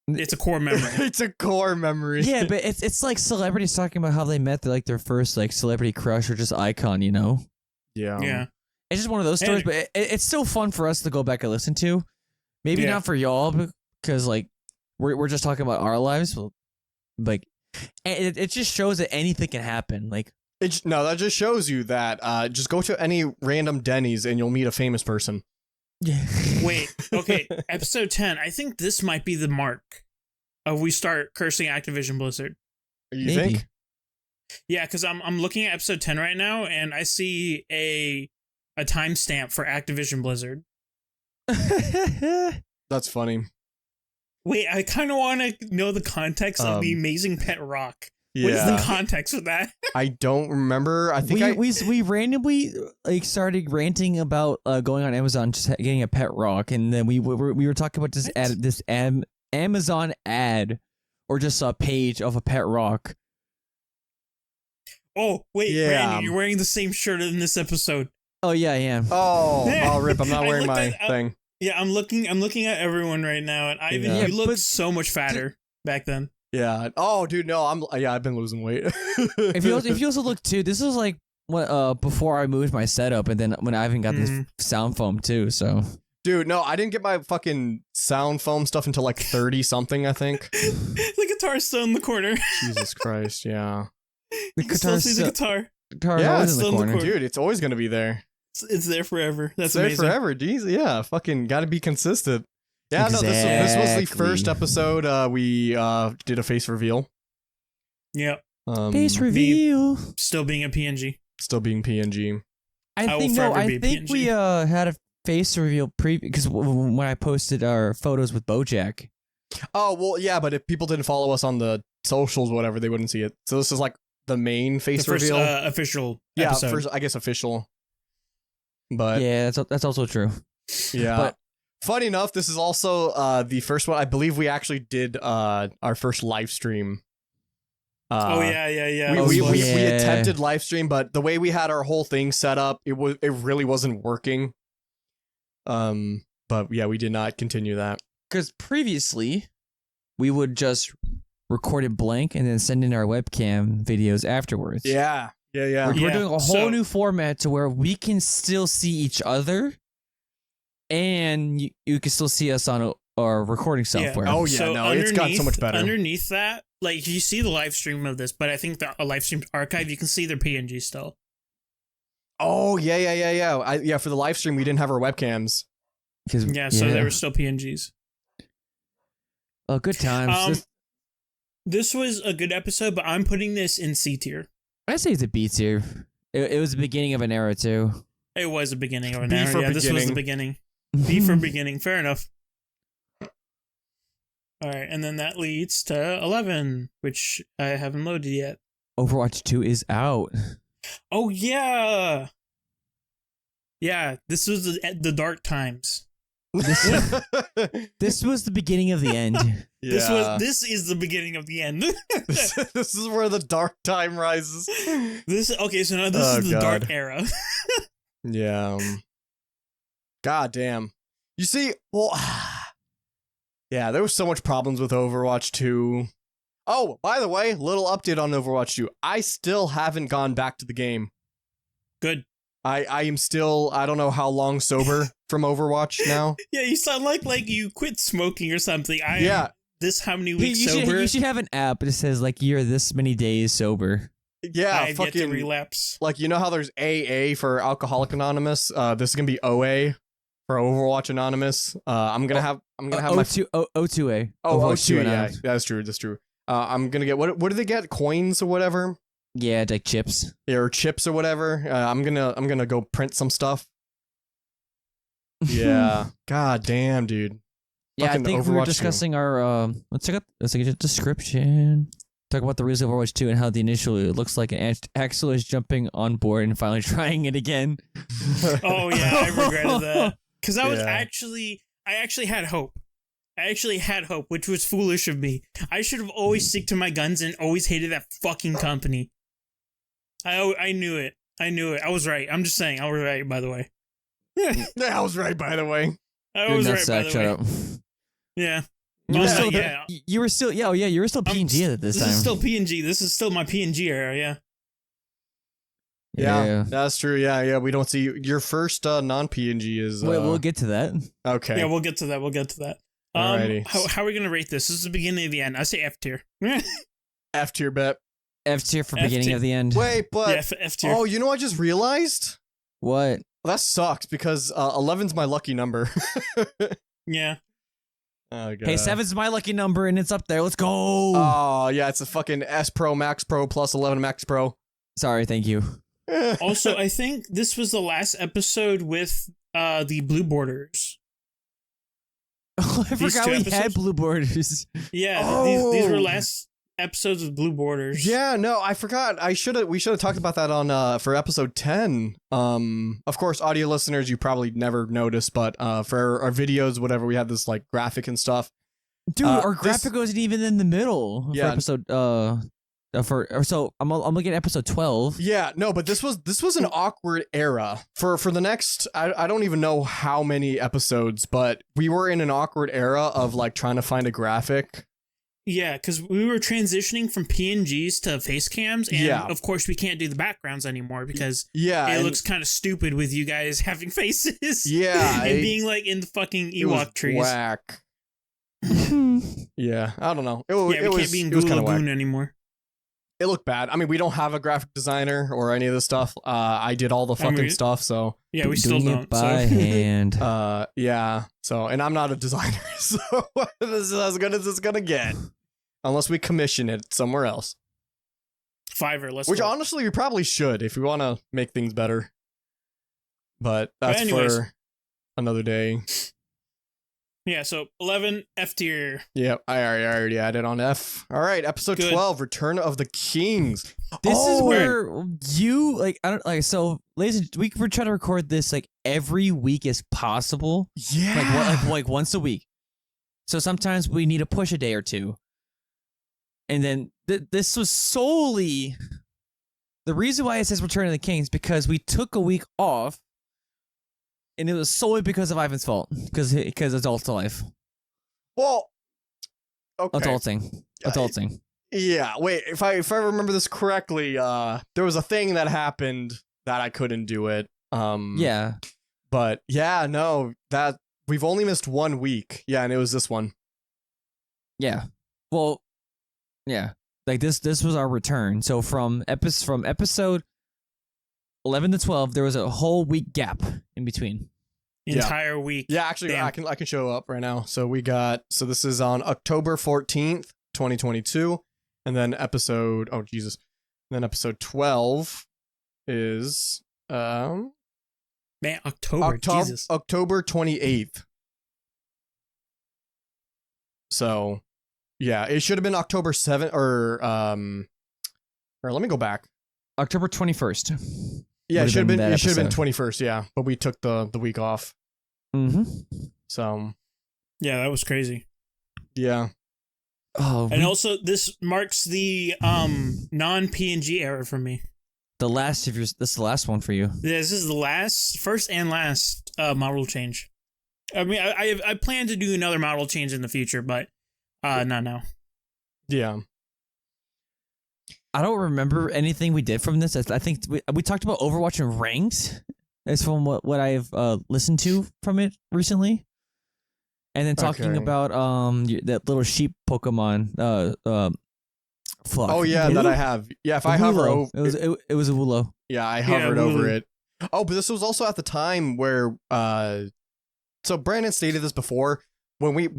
It's a core memory. It's a core memory. Yeah, but it's like celebrities talking about how they met their first like celebrity crush or just icon, you know? Yeah. Yeah. It's just one of those stories, but it's still fun for us to go back and listen to. Maybe not for y'all because like we're just talking about our lives, like it just shows that anything can happen. Like that just shows you that just go to any random Denny's and you'll meet a famous person. Yeah. Wait, okay, episode 10. I think this might be the mark of we start cursing Activision Blizzard. You think? Yeah, because I'm looking at episode 10 right now, and I see a timestamp for Activision Blizzard. That's funny. Wait, I kind of want to know the context of the Amazing Pet Rock. Yeah. What is the context of that? I don't remember. I think we randomly like started ranting about going on Amazon just getting a pet rock, and then we were talking about this Amazon ad or just a page of a pet rock. Oh wait, Randy, you're wearing the same shirt in this episode. Oh yeah, I am. Oh, rip! I'm not wearing my thing. Yeah, I'm looking at everyone right now, and Ivan, you look so much fatter back then. Yeah. Oh, dude, no. I've been losing weight. if you also look too, this is like before I moved my setup, and then when I even got this sound foam too. So, dude, no, I didn't get my fucking sound foam stuff until like 30 something. I think the guitar's still in the corner. Jesus Christ, yeah. You can still see the guitar. Yeah, it's still in the corner, dude. It's always gonna be there. It's there forever. That's there amazing. Forever. Jeez, yeah. Fucking got to be consistent. Yeah, exactly. No, this was the first episode we did a face reveal. Yep. Face reveal. Still being a PNG. Still being PNG. I think we had a face reveal because when I posted our photos with BoJack. Oh, well, yeah, but if people didn't follow us on the socials, whatever, they wouldn't see it. So this is like the main face reveal. Official episode. Yeah, first, I guess official. But yeah, that's also true. Yeah. But funny enough, this is also the first one. I believe we actually did our first live stream. We attempted live stream, but the way we had our whole thing set up, it really wasn't working. But yeah, we did not continue that. Because previously, we would just record it blank and then send in our webcam videos afterwards. Yeah. We're doing a whole new format to where we can still see each other and you can still see us on our recording software. Oh yeah, so it's gotten so much better. Underneath that, like you see the live stream of this, but I think the live stream archive, you can see their PNG still. Oh yeah. For the live stream, we didn't have our webcams. So they were still PNGs. Oh, good times. This was a good episode, but I'm putting this in C tier. I say it's a B tier. It was the beginning of an era too. It was the beginning of an era. Yeah, this was the beginning. B for beginning. Fair enough. All right, and then that leads to 11, which I haven't loaded yet. Overwatch 2 is out. Oh yeah. Yeah, this was the dark times. This was the beginning of the end. Yeah. This is the beginning of the end. This is where the dark time rises. So now this is the dark era. Yeah. God damn. You see, well, yeah, there was so much problems with Overwatch 2. Oh, by the way, little update on Overwatch 2. I still haven't gone back to the game. Good. I am still, I don't know how long sober from Overwatch now. Yeah, you sound like you quit smoking or something. How many weeks sober? You should have an app that says like you're this many days sober. Yeah, I've yet to relapse. Like, you know how there's AA for Alcoholic Anonymous? This is gonna be OA for Overwatch Anonymous. I'm gonna have my O2A. Oh, O2, yeah, that's true. I'm gonna get what do they get? Coins or whatever? Yeah, like chips. Yeah, or chips or whatever. I'm gonna go print some stuff. Yeah. God damn, dude. Yeah, Fucking I think we were discussing our let's check a description. Talk about the rules of Overwatch 2 and how it looks like an Axel is jumping on board and finally trying it again. Oh yeah, I regretted that. Because I actually had hope. Which was foolish of me. I should have always stick to my guns and always hated that fucking company. I knew it. I was right. I'm just saying, I was right, by the way. Yeah, I was right, by the way. I was right, by the way. Shut up. Yeah. You were still PNG at this time. This is still PNG. This is still my PNG era, yeah. Yeah, that's true. Yeah. We don't see your first non-PNG is. Wait, we'll get to that. Okay. Yeah, we'll get to that. Alrighty. How are we gonna rate this? This is the beginning of the end. I say F tier. F tier, bet. F tier for beginning of the end. Wait, but F tier. Oh, you know what I just realized? What? Well, that sucks because 11's my lucky number. Yeah. Oh, God. Hey, 7's my lucky number and it's up there. Let's go. Oh yeah, it's a fucking S Pro, Max Pro plus 11 Max Pro. Sorry, thank you. Also, I think this was the last episode with the blue borders. Oh, I forgot we had blue borders. Yeah, these were last episodes with blue borders. Yeah, no, I forgot. We should have talked about that on for episode 10. Of course, audio listeners, you probably never noticed, but for our videos, whatever, we had this like graphic and stuff. Dude, our graphic wasn't even in the middle for episode so I'm looking at episode 12. Yeah, no, but this was an awkward era for the next I don't even know how many episodes, but we were in an awkward era of like trying to find a graphic. Yeah, because we were transitioning from PNGs to face cams, and of course we can't do the backgrounds anymore because it looks kind of stupid with you guys having faces. Yeah, and being like in the fucking Ewok trees. Whack. Yeah, I don't know. We can't be in Gula Boon anymore. It looked bad. I mean, we don't have a graphic designer or any of this stuff. I did all the fucking stuff, so yeah, we still don't. It by hand. Yeah. So, and I'm not a designer, so this is as good as it's gonna get, unless we commission it somewhere else. Fiverr, let's. Which go. honestly, we probably should if we want to make things better. But that's for another day. Yeah, so 11 F tier. Yep, I already added on F. All right, episode 12, Return of the Kings. This is where you ladies, we were trying to record this like every week as possible. Yeah, like once a week. So sometimes we need to push a day or two. And then this was solely the reason why it says Return of the Kings because we took a week off. And it was solely because of Ivan's fault, because adult life. Well, okay. Adulting. Yeah. Wait. If I remember this correctly, there was a thing that happened that I couldn't do it. Yeah. But yeah, no, that we've only missed 1 week. Yeah, and it was this one. Yeah. Well, yeah. Like this was our return. So from episode 11 to 12, there was a whole week gap in between. Entire week. Yeah, actually, I can show up right now. So this is on October 14th, 2022, and then episode 12 is Jesus. October 28th. So, yeah, it should have been October 7th or let me go back. October 21st. Yeah, it should have been 21st, yeah, but we took the week off. Mm-hmm. So, yeah, that was crazy. Yeah. Oh, and also this marks the non-PNG era for me. This is the last one for you. This is the first and last model change. I mean, I plan to do another model change in the future, but not now. Yeah. I don't remember anything we did from this. I think we talked about Overwatch and ranks. That's from what I've listened to from it recently. And then talking about that little sheep Pokemon fuck. Oh yeah, that I have. Yeah, if I hover over it was a Woolo. Yeah, I hovered over it. Oh, but this was also at the time where so Brandon stated this before when we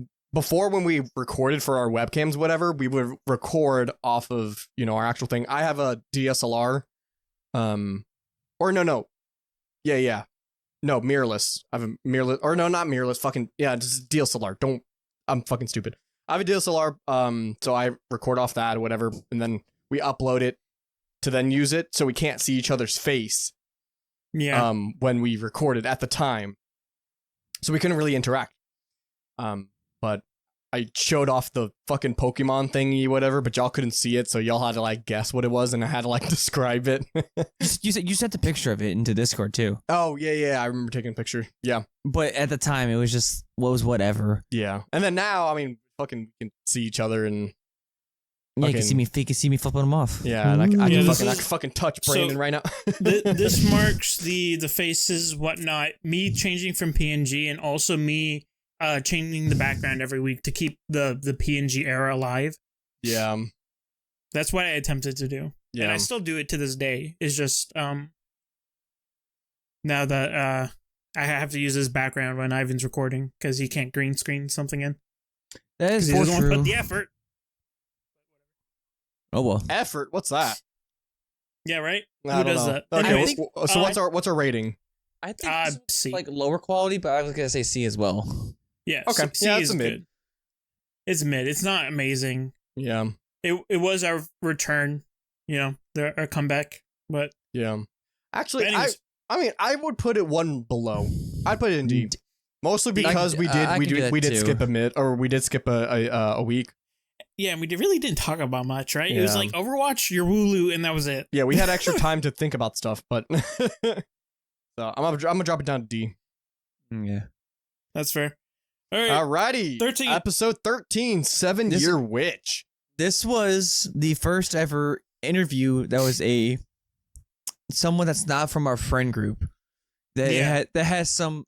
recorded for our webcams, whatever, we would record off of, our actual thing. I have a DSLR. Yeah. No, mirrorless. I have a mirrorless, or no, not mirrorless. Fucking, yeah, just DSLR. I'm fucking stupid. I have a DSLR, so I record off that or whatever, and then we upload it to then use it, so we can't see each other's face. Yeah. When we recorded at the time. So we couldn't really interact. But I showed off the fucking Pokemon thingy, whatever, but y'all couldn't see it, so y'all had to guess what it was, and I had to describe it. You sent a picture of it into Discord too. Oh yeah, I remember taking a picture. Yeah, but at the time it was just whatever. Yeah, and then now, I mean, fucking we can see each other and. Yeah, you can see me flipping them off. Yeah, and I can fucking touch Brandon right now. This marks the faces, whatnot. Me changing from PNG, and also me changing the background every week to keep the PNG era alive. Yeah, that's what I attempted to do. Yeah, and I still do it to this day. It's just now that I have to use his background when Ivan's recording because he can't green screen something in. That is he doesn't want to put the effort. Oh well. Effort? What's that? Yeah, right. Who does that? Okay, so what's our rating? I think C. Lower quality, but I was gonna say C as well. Yeah. Okay. C yeah, it's a mid. Good. It's mid. It's not amazing. Yeah. It was our return. Our comeback, but yeah. Actually, I would put it one below. I'd put it in D. Mostly because we did skip a mid, or we did skip a week. Yeah, and we really didn't talk about much, right? Yeah. It was like Overwatch, your Wooloo, and that was it. Yeah, we had extra time to think about stuff, but so I'm gonna drop it down to D. Yeah, that's fair. All right, alrighty. 13. Episode 13, 7-Year Witch. This was the first ever interview that was someone that's not from our friend group that has some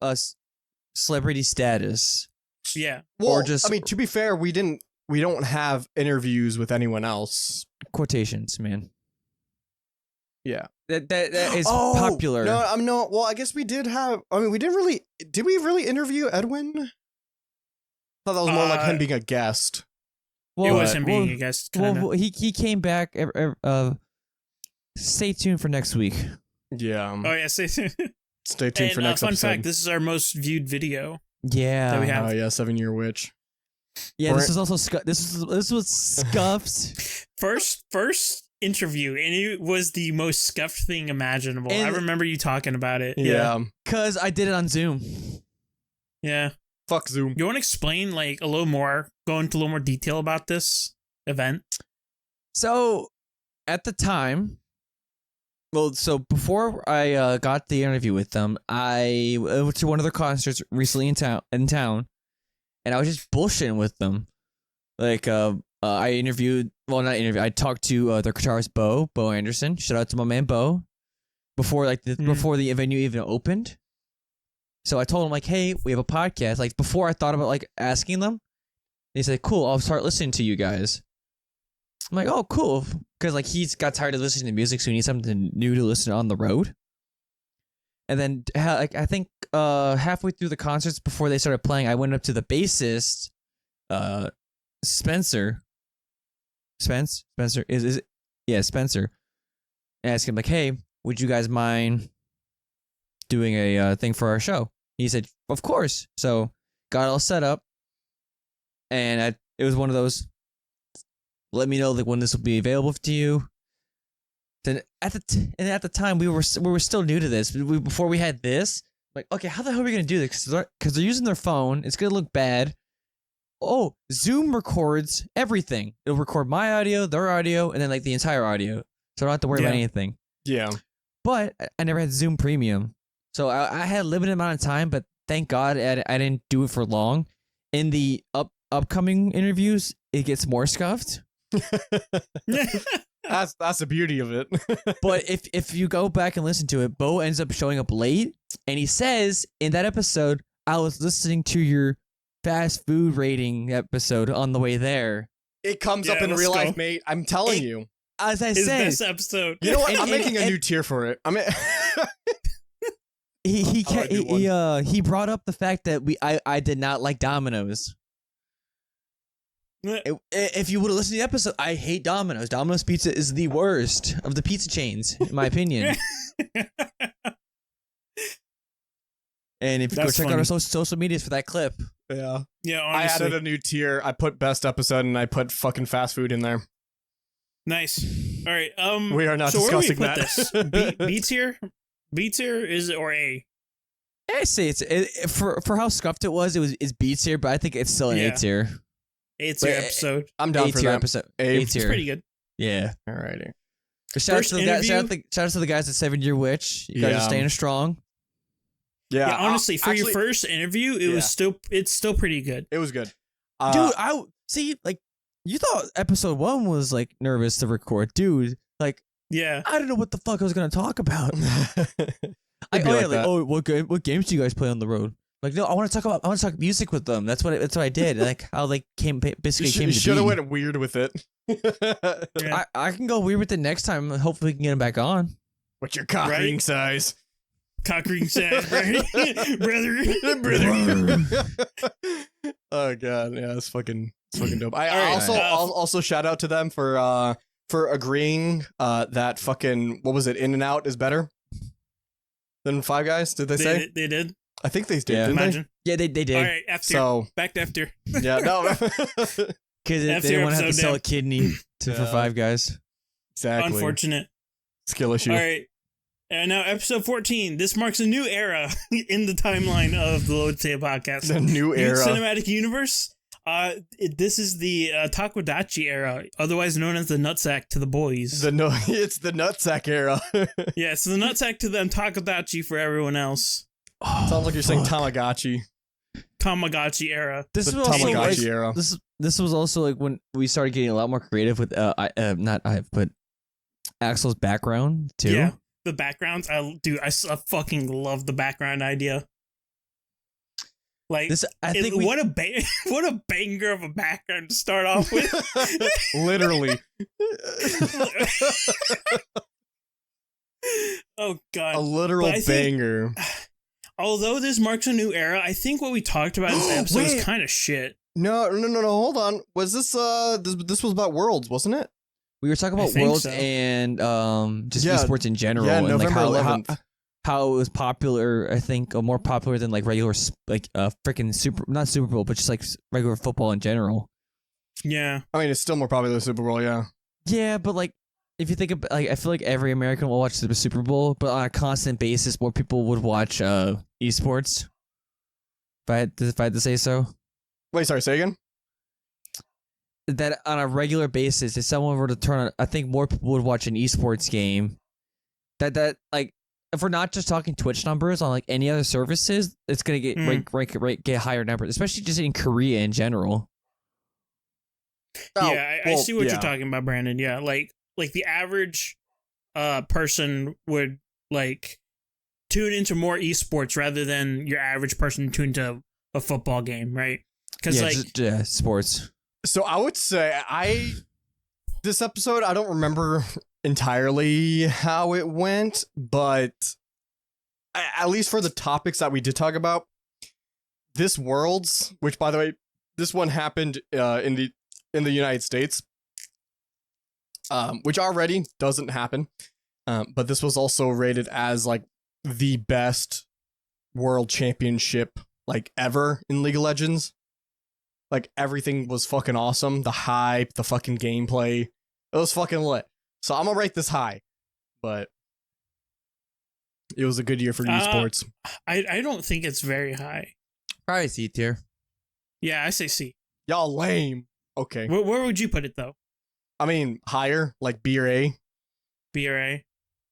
celebrity status. Yeah, well, I mean, to be fair, we don't have interviews with anyone else. Quotations, man. Yeah. That is popular. No, well, I guess we did have, did we really interview Edwin? I thought that was more like him being a guest. Well, it was him being a guest. Well, he came back. Stay tuned for next week. Yeah. Oh, yeah, stay tuned. Stay tuned for next episode. Fun fact, this is our most viewed video. Yeah. That we have. Oh, yeah, 7-Year Witch. Yeah, this is also this was scuffed. First interview, and it was the most scuffed thing imaginable. And I remember you talking about it. Yeah, because I did it on Zoom. Yeah, fuck Zoom. You want to explain a little more, go into a little more detail about this event? So, at the time, before I got the interview with them, I went to one of their concerts recently in town. And I was just bullshitting with them. I talked to their guitarist, Bo Anderson. Shout out to my man, Bo. Before the venue even opened. So I told him like, hey, we have a podcast. Like before I thought about like asking them. He said, cool, I'll start listening to you guys. I'm like, oh, cool. Because like he's got tired of listening to music, so he needs something new to listen to on the road. And then like I think halfway through the concerts before they started playing, I went up to the bassist, Spencer. Spencer is it? Yeah, Spencer. And asked him like, hey, would you guys mind doing a thing for our show? He said, of course. So got all set up, and it was one of those. Let me know like when this will be available to you. Then at the time we were still new to this. Before we had this, like, okay, how the hell are we gonna do this? Because they're using their phone. It's gonna look bad. Oh, Zoom records everything. It'll record my audio, their audio, and then like the entire audio. So I don't have to worry about anything. Yeah. But I never had Zoom Premium, so I had a limited amount of time. But thank God I didn't do it for long. In the upcoming interviews, it gets more scuffed. That's the beauty of it. But if you go back and listen to it, Bo ends up showing up late, and he says in that episode, I was listening to your fast food rating episode on the way there. It comes up in real life, mate. I'm telling you. As I said, this episode. You know what? I'm making a new tier for it. He brought up the fact that I did not like Domino's. If you would have listened to the episode, I hate Domino's. Domino's Pizza is the worst of the pizza chains, in my opinion. And if you go check out our social medias for that clip. Yeah. Yeah, honestly. I added a new tier. I put best episode and I put fucking fast food in there. Nice. All right. We are not discussing that. B tier? B tier is it or A? I say for how scuffed it's B tier, but I think it's still an A tier. A tier episode. I'm down for that. Episode. A tier. It's pretty good. Yeah. Alrighty. Shout out to the guys at 7 Year Witch. You guys are staying strong. Yeah, honestly, for your first interview, it's still pretty good. It was good. Dude, I see, like, you thought episode 1 was like nervous to record. Dude, like, yeah. I don't know what the fuck I was gonna talk about. What games do you guys play on the road? Like, no, I want to talk music with them. That's what I did. Like how they came to be. You should have went weird with it. I can go weird with it next time. Hopefully we can get him back on. What's your cock ring size? Cock ring size, brother. Oh god, yeah, it's fucking dope. I also shout out to them for agreeing that fucking what was it? In-N-Out is better than Five Guys. Did they say they did? I think they did. Yeah. Didn't Imagine. they? Yeah, they did. All right, F tier. So back to F tier. Yeah, no, because they didn't want to have to sell a kidney for Five Guys. Exactly. Unfortunate skill issue. All right. And now episode 14. This marks a new era in the timeline of the Load Potato Podcast. The new era. Cinematic universe. This is the Takodachi era, otherwise known as the nutsack to the boys. It's the nutsack era. Yeah, so the nutsack to them, Takodachi for everyone else. Sounds like you're saying Tamagotchi. Tamagotchi era. This was also Tamagotchi era. This was also like when we started getting a lot more creative with but Axel's background too. Yeah, the backgrounds. I fucking love the background idea. Like this, what a banger of a background to start off with. Literally. Oh god, a literal banger. Although this marks a new era, I think what we talked about in this episode is kind of shit. No, hold on. Was this this was about Worlds, wasn't it? We were talking about Worlds and just esports in general, and November like how it was popular. I think more popular than like regular freaking not Super Bowl, but just like regular football in general. Yeah, I mean it's still more popular than Super Bowl. Yeah. Yeah, but like if you think about, like, I feel like every American will watch the Super Bowl, but on a constant basis, more people would watch esports. If I had to say so. Wait, sorry, say again? That on a regular basis, if someone were to turn on, I think more people would watch an esports game. That like, if we're not just talking Twitch numbers on like any other services, it's gonna get get higher numbers, especially just in Korea in general. Yeah, I see what you're talking about, Brandon. Yeah, like the average person would like tune into more esports rather than your average person tune to a football game, right? Because sports. So I would say this episode, I don't remember entirely how it went, but at least for the topics that we did talk about, this Worlds, which by the way, this one happened in the United States, which already doesn't happen, but this was also rated as like the best world championship like ever in League of Legends. Like everything was fucking awesome. The hype, the fucking gameplay, it was fucking lit. So I'm gonna rate this high, but it was a good year for esports. I don't think it's very high. Probably C tier. Yeah, I say C. Y'all lame. Okay. Where would you put it though? I mean, higher, like B or A. B or A.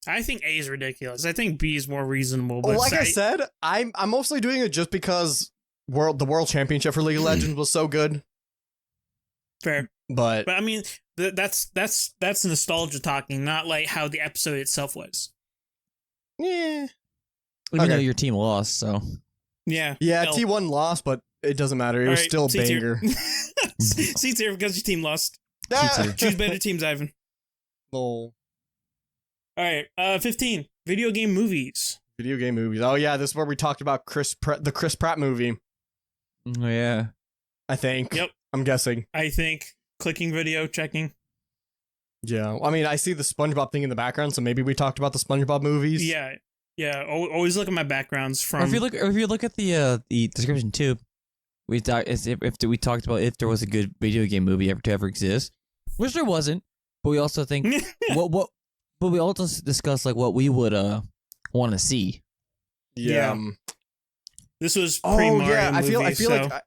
I think A is ridiculous. I think B is more reasonable. But well, like I said, I'm mostly doing it just because the world championship for League of Legends was so good. Fair, but I mean that's nostalgia talking, not like how the episode itself was. Yeah. Even though your team lost, so yeah, T1 lost, but it doesn't matter. It was still a banger. C tier because your team lost. Choose better teams, Ivan. Lol. All right, 15 video game movies. Video game movies. Oh yeah, this is where we talked about the Chris Pratt movie. Oh yeah, I think. Yep. I'm guessing. I think. Clicking video, checking. Yeah, I mean, I see the SpongeBob thing in the background, so maybe we talked about the SpongeBob movies. Yeah. Always look at my backgrounds from. Or if you look at the description too, we talked about if there was a good video game movie to ever exist, which there wasn't. But we also think But we also discussed like what we would want to see. Yeah. This was pre-Mario yeah. movie,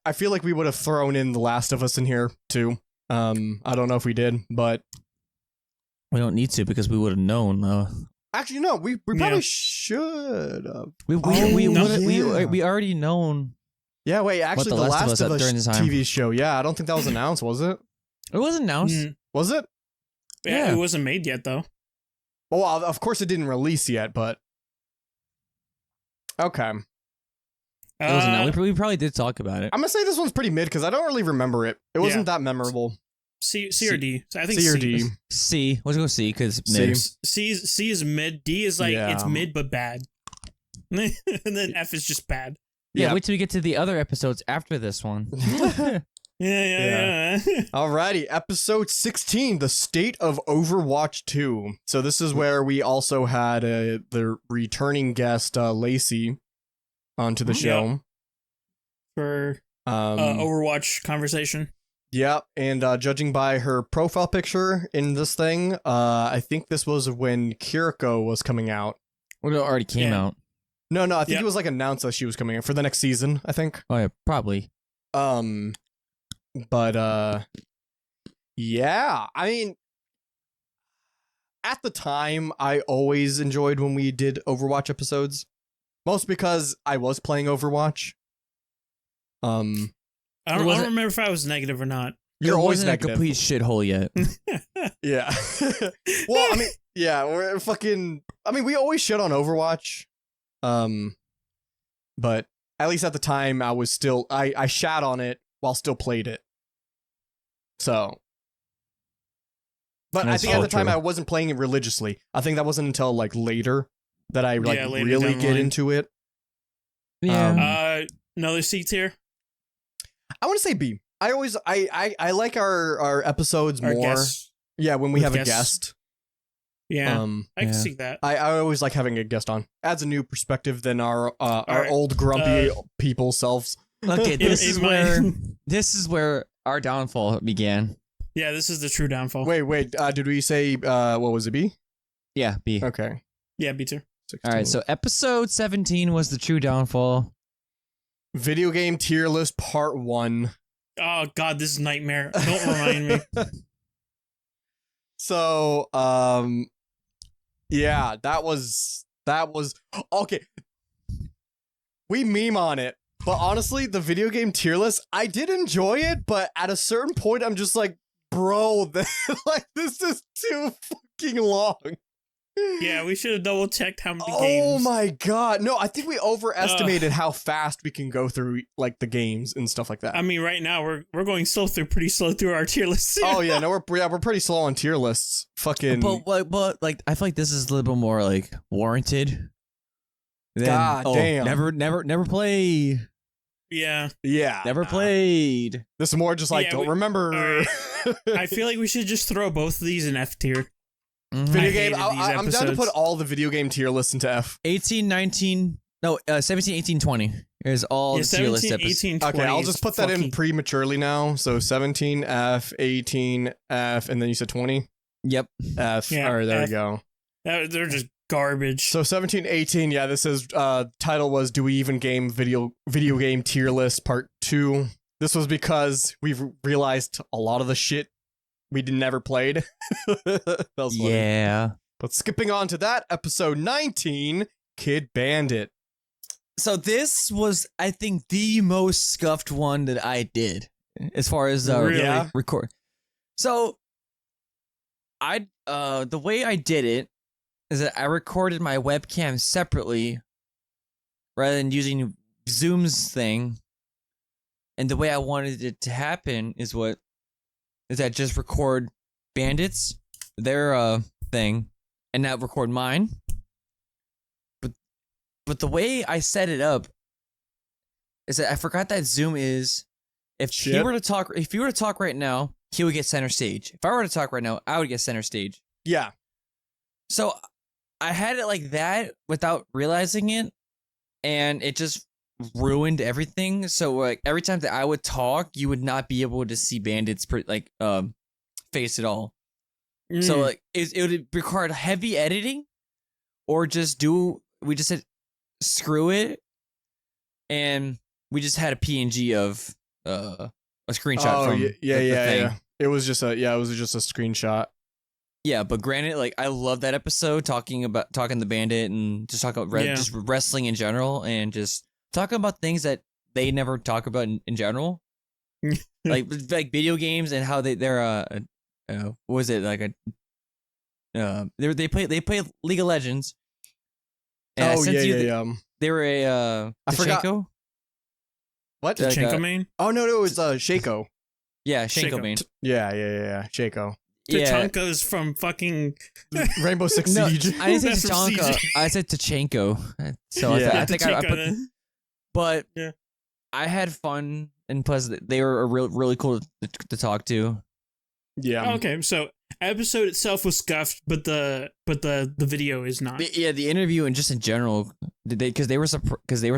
I feel like we would have thrown in The Last of Us in here too. I don't know if we did, but we don't need to because we would have known. Actually, no. We probably should have. We already known. Yeah. Wait. Actually, The Last of Us TV show. Yeah. I don't think that was announced. Was it? It was announced. Was it? Yeah. It wasn't made yet though. Well, of course it didn't release yet, but okay. It wasn't. We probably did talk about it. I'm gonna say this one's pretty mid because I don't really remember it. It wasn't that memorable. C or D. I think C or D. C. Let's go C because C is mid. D is like it's mid but bad, and then F is just bad. Yeah. Wait till we get to the other episodes after this one. Yeah. Alrighty, episode 16, the state of Overwatch 2. So this is where we also had the returning guest Lacey onto the show for Overwatch conversation. Yeah, and judging by her profile picture in this thing, I think this was when Kiriko was coming out. Well, it already came out. No, I think it was like announced that she was coming out for the next season, I think. Oh yeah, probably. But yeah, I mean, at the time, I always enjoyed when we did Overwatch episodes, most because I was playing Overwatch. I don't remember if I was negative or not. You're always negative. A complete shithole yet. Yeah. Well, I mean, yeah, we're fucking. I mean, we always shit on Overwatch. But at least at the time, I was still I shat on it while still played it. So, but I think at the time I wasn't playing it religiously. I think that wasn't until like later that I really get into it. Yeah. Another C tier. I want to say B. I like our episodes more. Guests. Yeah, when we have a guest. Yeah, I can see that. I always like having a guest on. Adds a new perspective than our old grumpy people selves. Okay, this is where our downfall began. Yeah, this is the true downfall. Wait. Did we say what was it? B? Yeah, B. Okay. Yeah, B tier. All right, so episode 17 was the true downfall. Video game tier list part 1. Oh God, this is nightmare. Don't remind me. So, yeah, that was okay. We meme on it, but honestly, the video game tier list, I did enjoy it, but at a certain point, I'm just like, bro, like this is too fucking long. Yeah, we should have double checked how many games. Oh my god. No, I think we overestimated how fast we can go through like the games and stuff like that. I mean, right now we're going pretty slow through our tier lists. Oh yeah, no, we're pretty slow on tier lists. Fucking but like I feel like this is a little bit more like warranted. God damn. Never play. Yeah. Never played. This is more just like don't remember. Right. I feel like we should just throw both of these in F tier. Video game. I'm down to put all the video game tier lists into F. 18, 19, no, 17, 18, 20 is all the tier list episodes. 18, 20 okay, I'll just put that in prematurely now. So 17 F, 18 F, and then you said 20. Yep. F. Yeah, all right, there F. we go. They're just garbage. So 17, 18. Yeah, this is title was "Do We Even Game Video Game Tier List Part 2." This was because we've realized a lot of the shit we never played. That was funny. Yeah. But skipping on to that, episode 19, Kid Bandit. So this was, I think, the most scuffed one that I did as far as Really? record. So the way I did it is that I recorded my webcam separately rather than using Zoom's thing. And the way I wanted it to happen is that just record Bandits, their thing, and not record mine. But the way I set it up is that I forgot that Zoom is if he were to talk right now, he would get center stage. If I were to talk right now, I would get center stage. Yeah. So I had it like that without realizing it, and it just ruined everything. So like every time that I would talk, you would not be able to see Bandit's face at all. So like it would require heavy editing, or we just said screw it, and we just had a PNG of a screenshot from the thing. It was just a screenshot. Yeah, but granted, like I love that episode talking the Bandit and just talking about just wrestling in general and just talking about things that they never talk about in general, like video games and how they're what was it like they play League of Legends. And they were a I forgot. What? Tachenko main? Oh no, it was Shaco. Yeah, Shanko main. Yeah, Shaco. Tachanka's from fucking Rainbow Six Siege. I didn't say Tachanka. I said Tachenko. So I think I put. But I had fun, and plus they were really cool to talk to. Yeah. Okay, so episode itself was scuffed, but the video is not. The interview and just in general, because they were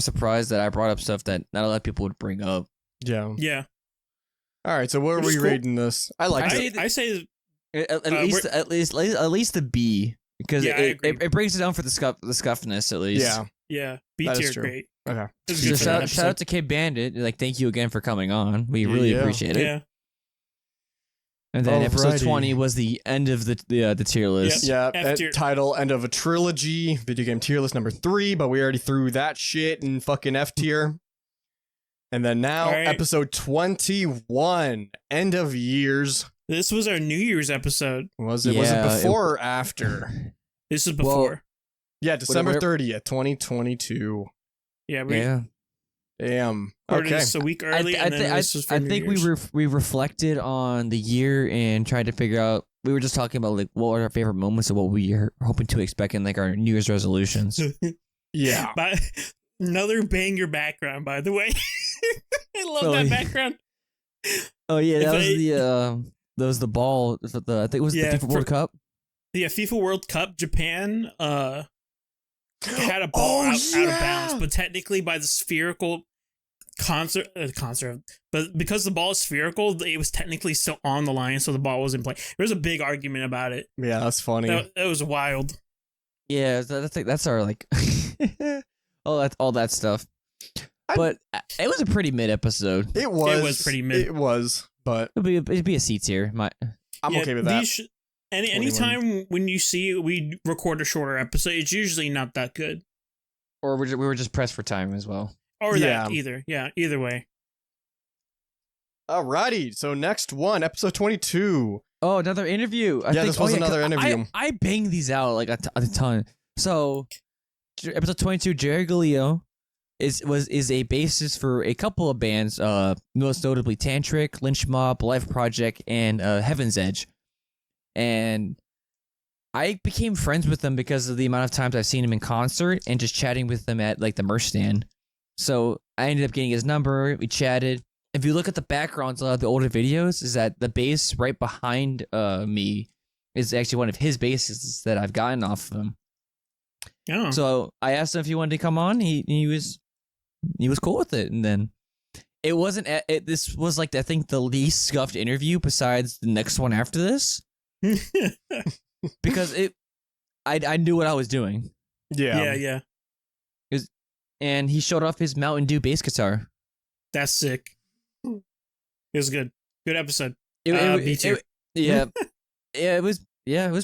surprised that I brought up stuff that not a lot of people would bring up. Yeah. Yeah. All right, so where are we rating this? I say at least the B, because it breaks it down for the scuffness at least. Yeah. B tier, great. Okay. So shout out to Kid Bandit. Like, thank you again for coming on. We really appreciate it. Yeah. And then episode 20 was the end of the tier list. Yeah, title, end of a trilogy, video game tier list number 3, but we already threw that shit in fucking F tier. And then now, episode 21, end of years. This was our New Year's episode. Was it before or after? This is before. December 30th, 2022. Yeah. Damn. Okay. This a week early. I think we reflected on the year and tried to figure out. We were just talking about like what were our favorite moments of what we are hoping to expect in like our New Year's resolutions. Yeah. Another banger background, by the way. I love that background. Oh yeah, that was the ball. I think it was the FIFA World Cup. Yeah, FIFA World Cup. Japan had a ball out of bounds, but technically by the spherical concert, but because the ball is spherical, it was technically still on the line, so the ball was in play. There was a big argument about it. Yeah, that's funny. That was wild. Yeah, that's our like all that stuff. But it was a pretty mid episode. It was. It was pretty mid. It was, but it'd be a C tier. I'm okay with that. Anytime when you see we record a shorter episode, it's usually not that good. Or we were just pressed for time as well. Or that either. Yeah, either way. Alrighty, so next one, episode 22. Oh, another interview. This was another interview. I bang these out like a ton. So, episode 22, Jerry Galileo is a basis for a couple of bands, most notably Tantric, Lynch Mob, Life Project, and Heaven's Edge. And I became friends with them because of the amount of times I've seen him in concert and just chatting with them at like the merch stand. So I ended up getting his number. We chatted. If you look at the backgrounds of the older videos, is that the bass right behind me is actually one of his basses that I've gotten off of him. Oh. So I asked him if he wanted to come on. He was cool with it, and then it wasn't. This was like I think the least scuffed interview besides the next one after this. Because I knew what I was doing. Yeah. And he showed off his Mountain Dew bass guitar. That's sick. It was good. Good episode. B tier. Yeah. It was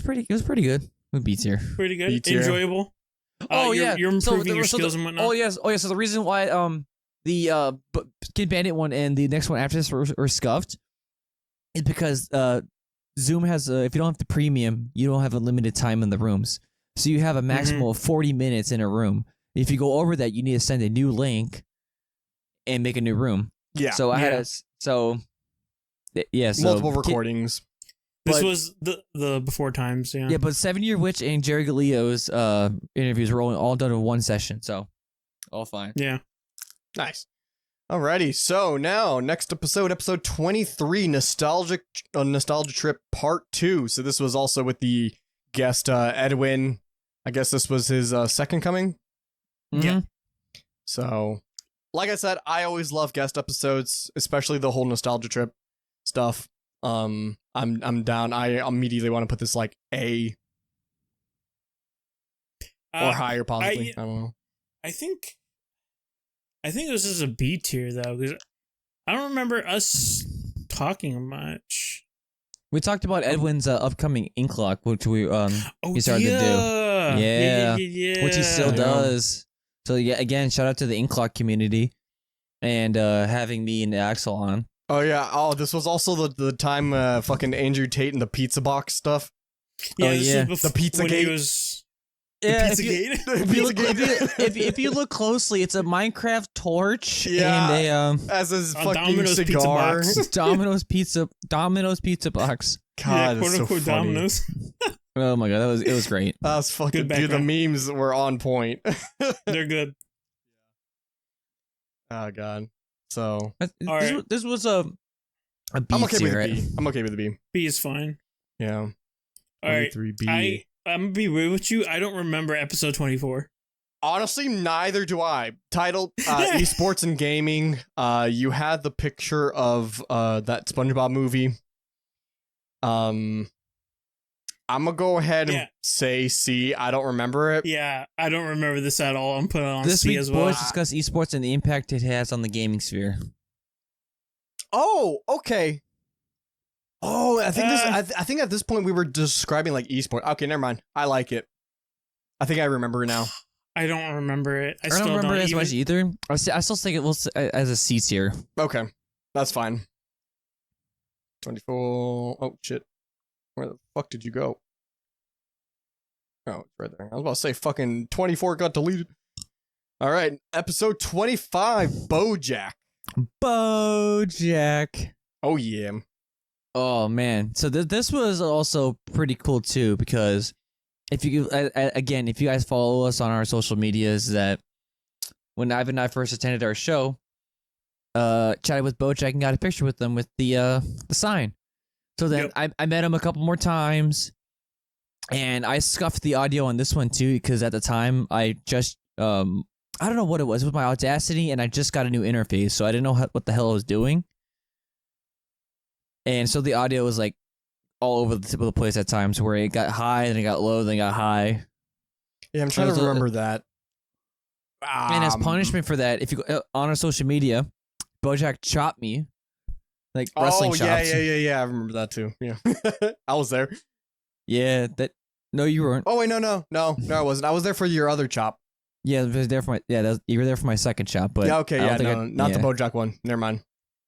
pretty good with B tier. Pretty good. B-tier. Enjoyable. You're improving your skills and whatnot. Oh yes. So the reason why the Kid Bandit one and the next one after this were scuffed is because Zoom has if you don't have the premium, you don't have a limited time in the rooms. So you have a maximum of 40 minutes in a room. If you go over that, you need to send a new link and make a new room. Yeah. So I had so multiple recordings. This was the before times, yeah. Yeah, but 7 Year Witch and Jerry Galeo's interviews were all done in one session, so all fine. Yeah. Nice. Alrighty, so now next episode 23, Nostalgia Trip Part 2. So this was also with the guest Edwin. I guess this was his second coming. Mm-hmm. Yeah. So, like I said, I always love guest episodes, especially the whole Nostalgia Trip stuff. I'm down. I immediately want to put this like A or higher, possibly. I don't know. I think this is a B tier though, because I don't remember us talking much. We talked about Edwin's upcoming Ink Lock, which we he started to do. Yeah, which he still does. So yeah, again, shout out to the Ink Lock community and having me and Axel on. Oh yeah. Oh, this was also the time fucking Andrew Tate and the pizza box stuff. Yeah, this was the Pizza Gate. If you look closely, it's a Minecraft torch and a as his fucking Domino's cigar. Domino's pizza box. God, that's so funny. Domino's. Oh my god, it was great. That was fucking dude. The memes were on point. They're good. Oh god. So this was a B I'm okay tier, with the B. I'm okay with the B. B is fine. Yeah. All right. 3B. I'm gonna be real with you. I don't remember episode 24. Honestly, neither do I. Titled Esports and Gaming. You had the picture of that SpongeBob movie. I'm gonna go ahead and say C. I don't remember it. Yeah, I don't remember this at all. I'm putting it on this C week, as well. Boys discuss esports and the impact it has on the gaming sphere. Oh, okay. Oh, I think I think at this point we were describing like esports. Okay, never mind. I like it. I think I remember now. I don't remember it. I don't remember it as much either. I still think it was as a C tier. Okay, that's fine. 24. Oh shit. Where the fuck did you go? Oh, it's right there. I was about to say fucking 24 got deleted. All right, episode 25, BoJack. BoJack. Oh yeah. Oh man. So this was also pretty cool too, because if you guys follow us on our social medias, that when Ivan and I first attended our show, chatted with BoJack and got a picture with them with the sign. So then I met him a couple more times, and I scuffed the audio on this one too, because at the time I just I don't know what it was with my Audacity, and I just got a new interface, so I didn't know what the hell I was doing. And so the audio was like all over the tip of the place at times, where it got high, then it got low, then it got high. Yeah, I'm trying to remember that. And as punishment for that, if you go on our social media, BoJack chopped me, like wrestling chops. Yeah. I remember that too. Yeah, I was there. Yeah, no, you weren't. Oh wait, no, I wasn't. I was there for your other chop. Yeah, I was there for you were there for my second chop, but yeah, okay, not the BoJack one. Never mind.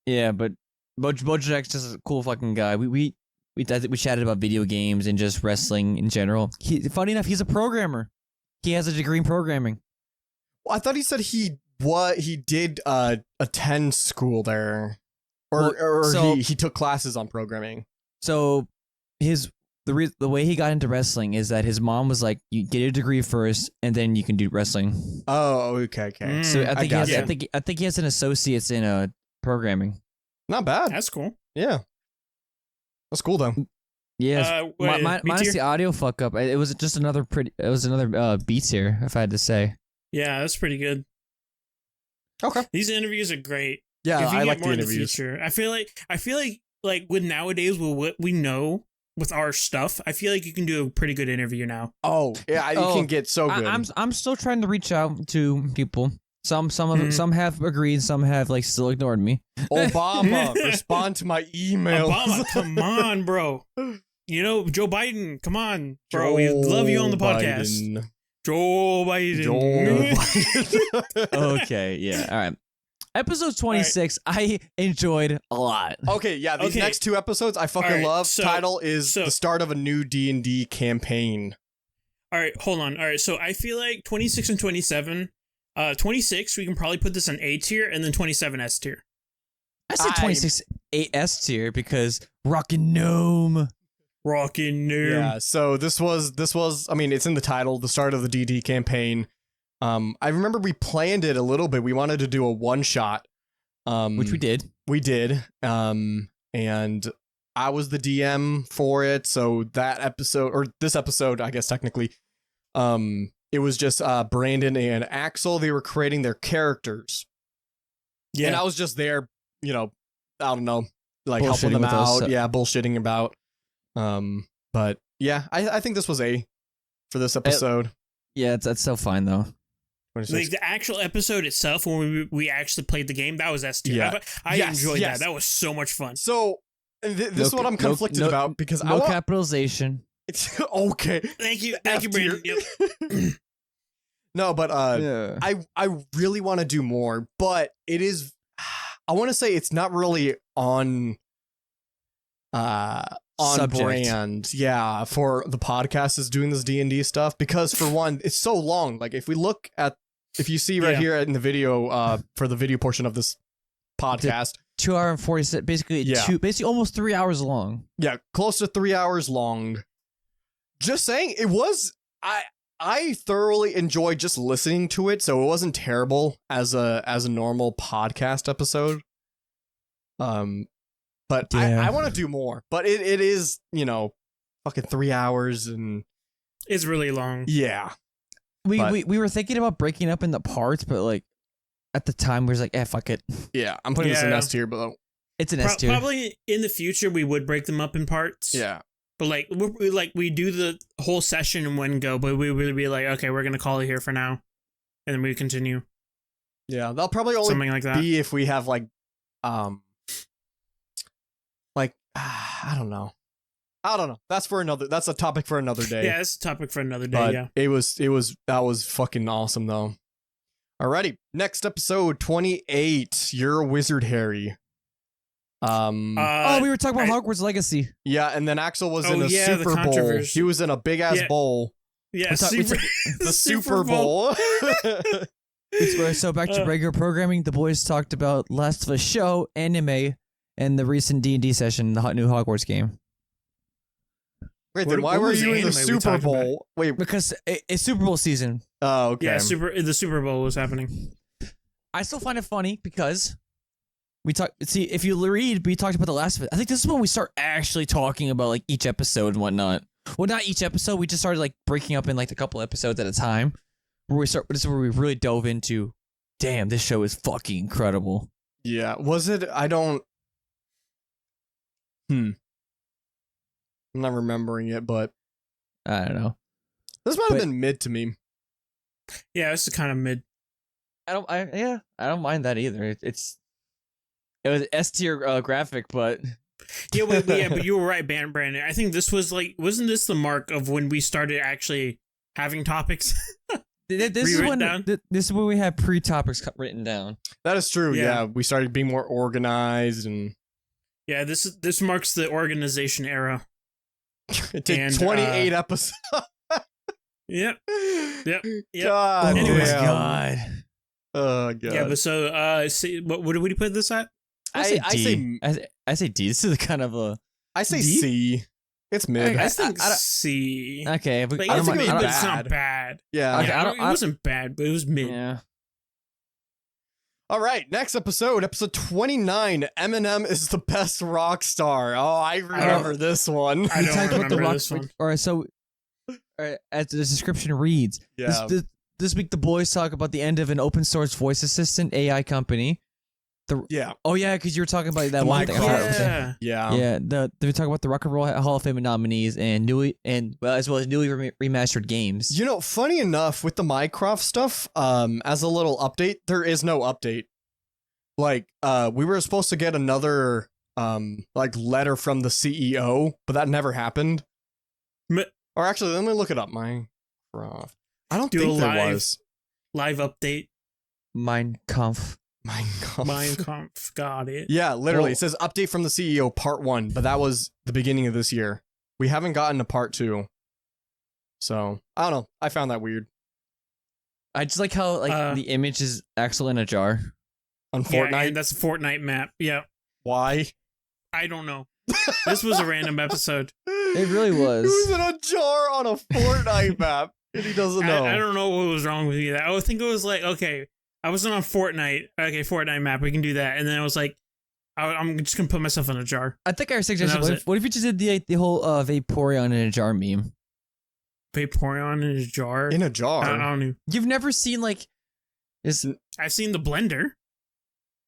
Yeah, but BoJack's just a cool fucking guy. We We chatted about video games and just wrestling in general. Funny enough, he's a programmer. He has a degree in programming. Well, I thought he said he did attend school there, or he took classes on programming. So the way he got into wrestling is that his mom was like, "You get a degree first, and then you can do wrestling." Oh, okay. So I think he has an associate's in programming. Not bad. That's cool. Yeah, that's cool though. Yeah, minus the audio fuck up. It was just another beats here, if I had to say. Yeah, that's pretty good. Okay, these interviews are great. Yeah, if you I get like more the in interviews. The future, I feel like with nowadays with what we know with our stuff, I feel like you can do a pretty good interview now. Oh yeah, you can get so good. I'm still trying to reach out to people. Some have agreed, some have like still ignored me. Obama, respond to my emails. Obama, come on, bro. You know, Joe Biden, come on, bro. We love you on the podcast. Joe Biden. Okay, yeah, all right. Episode 26, right. I enjoyed a lot. Okay, yeah, these next two episodes I fucking love. Title is the start of a new D&D campaign. All right, hold on. All right, so I feel like 26 and 27. 26, we can probably put this on A tier, and then 27 S tier. I said 26 S tier because Rockin' Gnome. Yeah, so this was. I mean, it's in the title, the start of the D&D campaign. I remember we planned it a little bit. We wanted to do a one shot, which we did. We did. And I was the DM for it. So that episode, or this episode, I guess technically, it was just Brandon and Axel. They were creating their characters. Yeah, and I was just there, you know, I don't know, like helping them out. Yeah, bullshitting about. But yeah, I think this was A for this episode. Yeah, that's so fine though. 26. Like the actual episode itself, when we actually played the game, that was S tier. Yeah. I enjoyed that. That was so much fun. So this is what I'm conflicted about because no capitalization. It's okay. Thank you, Brandon. Yep. No, but I really want to do more, but it is. I want to say it's not really on subject. Brand, yeah, for the podcast is doing this D&D stuff because for one, it's so long. Like if you see right here in the video, for the video portion of this podcast, 2 hours and 40, basically almost 3 hours long. Yeah, close to 3 hours long. Just saying, it was. I thoroughly enjoyed just listening to it, so it wasn't terrible as a normal podcast episode. But I want to do more. But it is, you know, fucking 3 hours and it's really long. Yeah. We were thinking about breaking up into parts, but like at the time we was like, fuck it. Yeah, I'm putting this in S tier, but it's an S tier. Probably in the future we would break them up in parts. Yeah. But we do the whole session in one go, but we would be like, okay, we're gonna call it here for now, and then we continue. Yeah, they'll probably only something like that. Be if we have like I don't know. That's a topic for another day. Yeah, it's a topic for another day. But yeah, that was fucking awesome though. Alrighty, next episode 28. You're a wizard, Harry. We were talking about Hogwarts Legacy. Yeah, and then Axel was in a Super Bowl. He was in a big ass bowl. Yeah, the Super Bowl. So back to regular programming. The boys talked about Last of Us show, anime, and the recent D&D session, the new Hogwarts game. Wait, then why were you in the Super Bowl? Wait, because it's Super Bowl season. Oh, okay. Yeah, the Super Bowl was happening. I still find it funny because if you read, we talked about the last of it. I think this is when we start actually talking about like each episode and whatnot. Well, not each episode. We just started like breaking up in like a couple episodes at a time. This is where we really dove into. Damn, this show is fucking incredible. Yeah, was it? I don't. I'm not remembering it, but I don't know. This might have been mid to me. Yeah, it's kind of mid. I don't mind that either. It was S tier graphic, but but you were right, Brandon. I think this was wasn't this the mark of when we started actually having topics? This is when we had pre-topics written down. That is true. Yeah, we started being more organized and Yeah, this marks the organization era. It did 28 episodes. Yep. God, Anyways, God. Oh god. Yeah, but so see, what do we put this at? I say D. This is kind of a. I say D? C. It's mid. I think C. Okay, but Like, I don't it's think mid, it's but bad. it's not bad. Yeah. Yeah, it wasn't bad, but it was mid. Yeah. All right, next episode 29. Eminem is the best rock star. Oh, I remember this one. I don't remember this one. All right, so as the description reads, Yeah. this week the boys talk about the end of an open source voice assistant AI company. Yeah. Oh yeah, because you were talking about that The one thing. Minecraft. Yeah. Yeah. They talk about the Rock and Roll Hall of Fame nominees and as well as newly remastered games. You know, funny enough, with the Minecraft stuff, as a little update, there is no update. Like, we were supposed to get another, like, letter from the CEO, but that never happened. Or actually, let me look it up. Minecraft. I don't think there was. Live update. Minecraft. Minecraft. Got it. Yeah, literally. It says update from the CEO part 1, but that was the beginning of this year. We haven't gotten to part 2. So, I don't know. I found that weird. I just like how the image is Axel in a jar. On Fortnite? Yeah, that's a Fortnite map. Yeah. Why? I don't know. This was a random episode. It really was. Who's in a jar on a Fortnite map? And he doesn't know. I don't know what was wrong with you. I think it was like, okay, I wasn't on Fortnite. Okay, Fortnite map, we can do that. And then I was like, I'm just gonna put myself in a jar. I think I suggested, what if you just did the whole Vaporeon in a jar meme? Vaporeon in a jar? In a jar? I don't know. You've never seen I've seen the blender.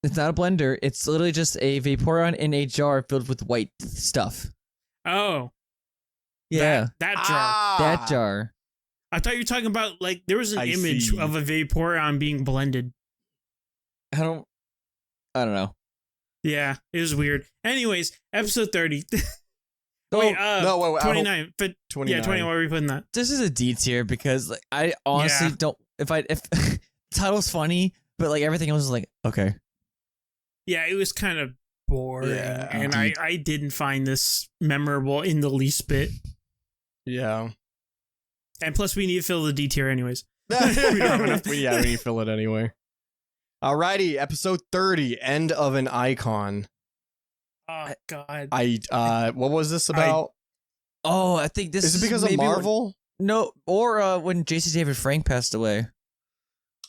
It's not a blender. It's literally just a Vaporeon in a jar filled with white stuff. Oh. Yeah. That jar. That jar. I thought you were talking about, like, there was an image of a Vaporeon being blended. I don't know. Yeah, it was weird. Anyways, episode 30. Wait, 29. 29. Yeah, 29. Why are we putting that? This is a D tier because I honestly don't. If the title's funny, but like everything else is like okay. Yeah, it was kind of boring, and I didn't find this memorable in the least bit. Yeah. And plus, we need to fill the D tier anyways. We don't have enough. We need to fill it anyway. Alrighty, episode 30, end of an icon. Oh God. What was this about? I think this is it because of Marvel? No, or when J.C. David Frank passed away.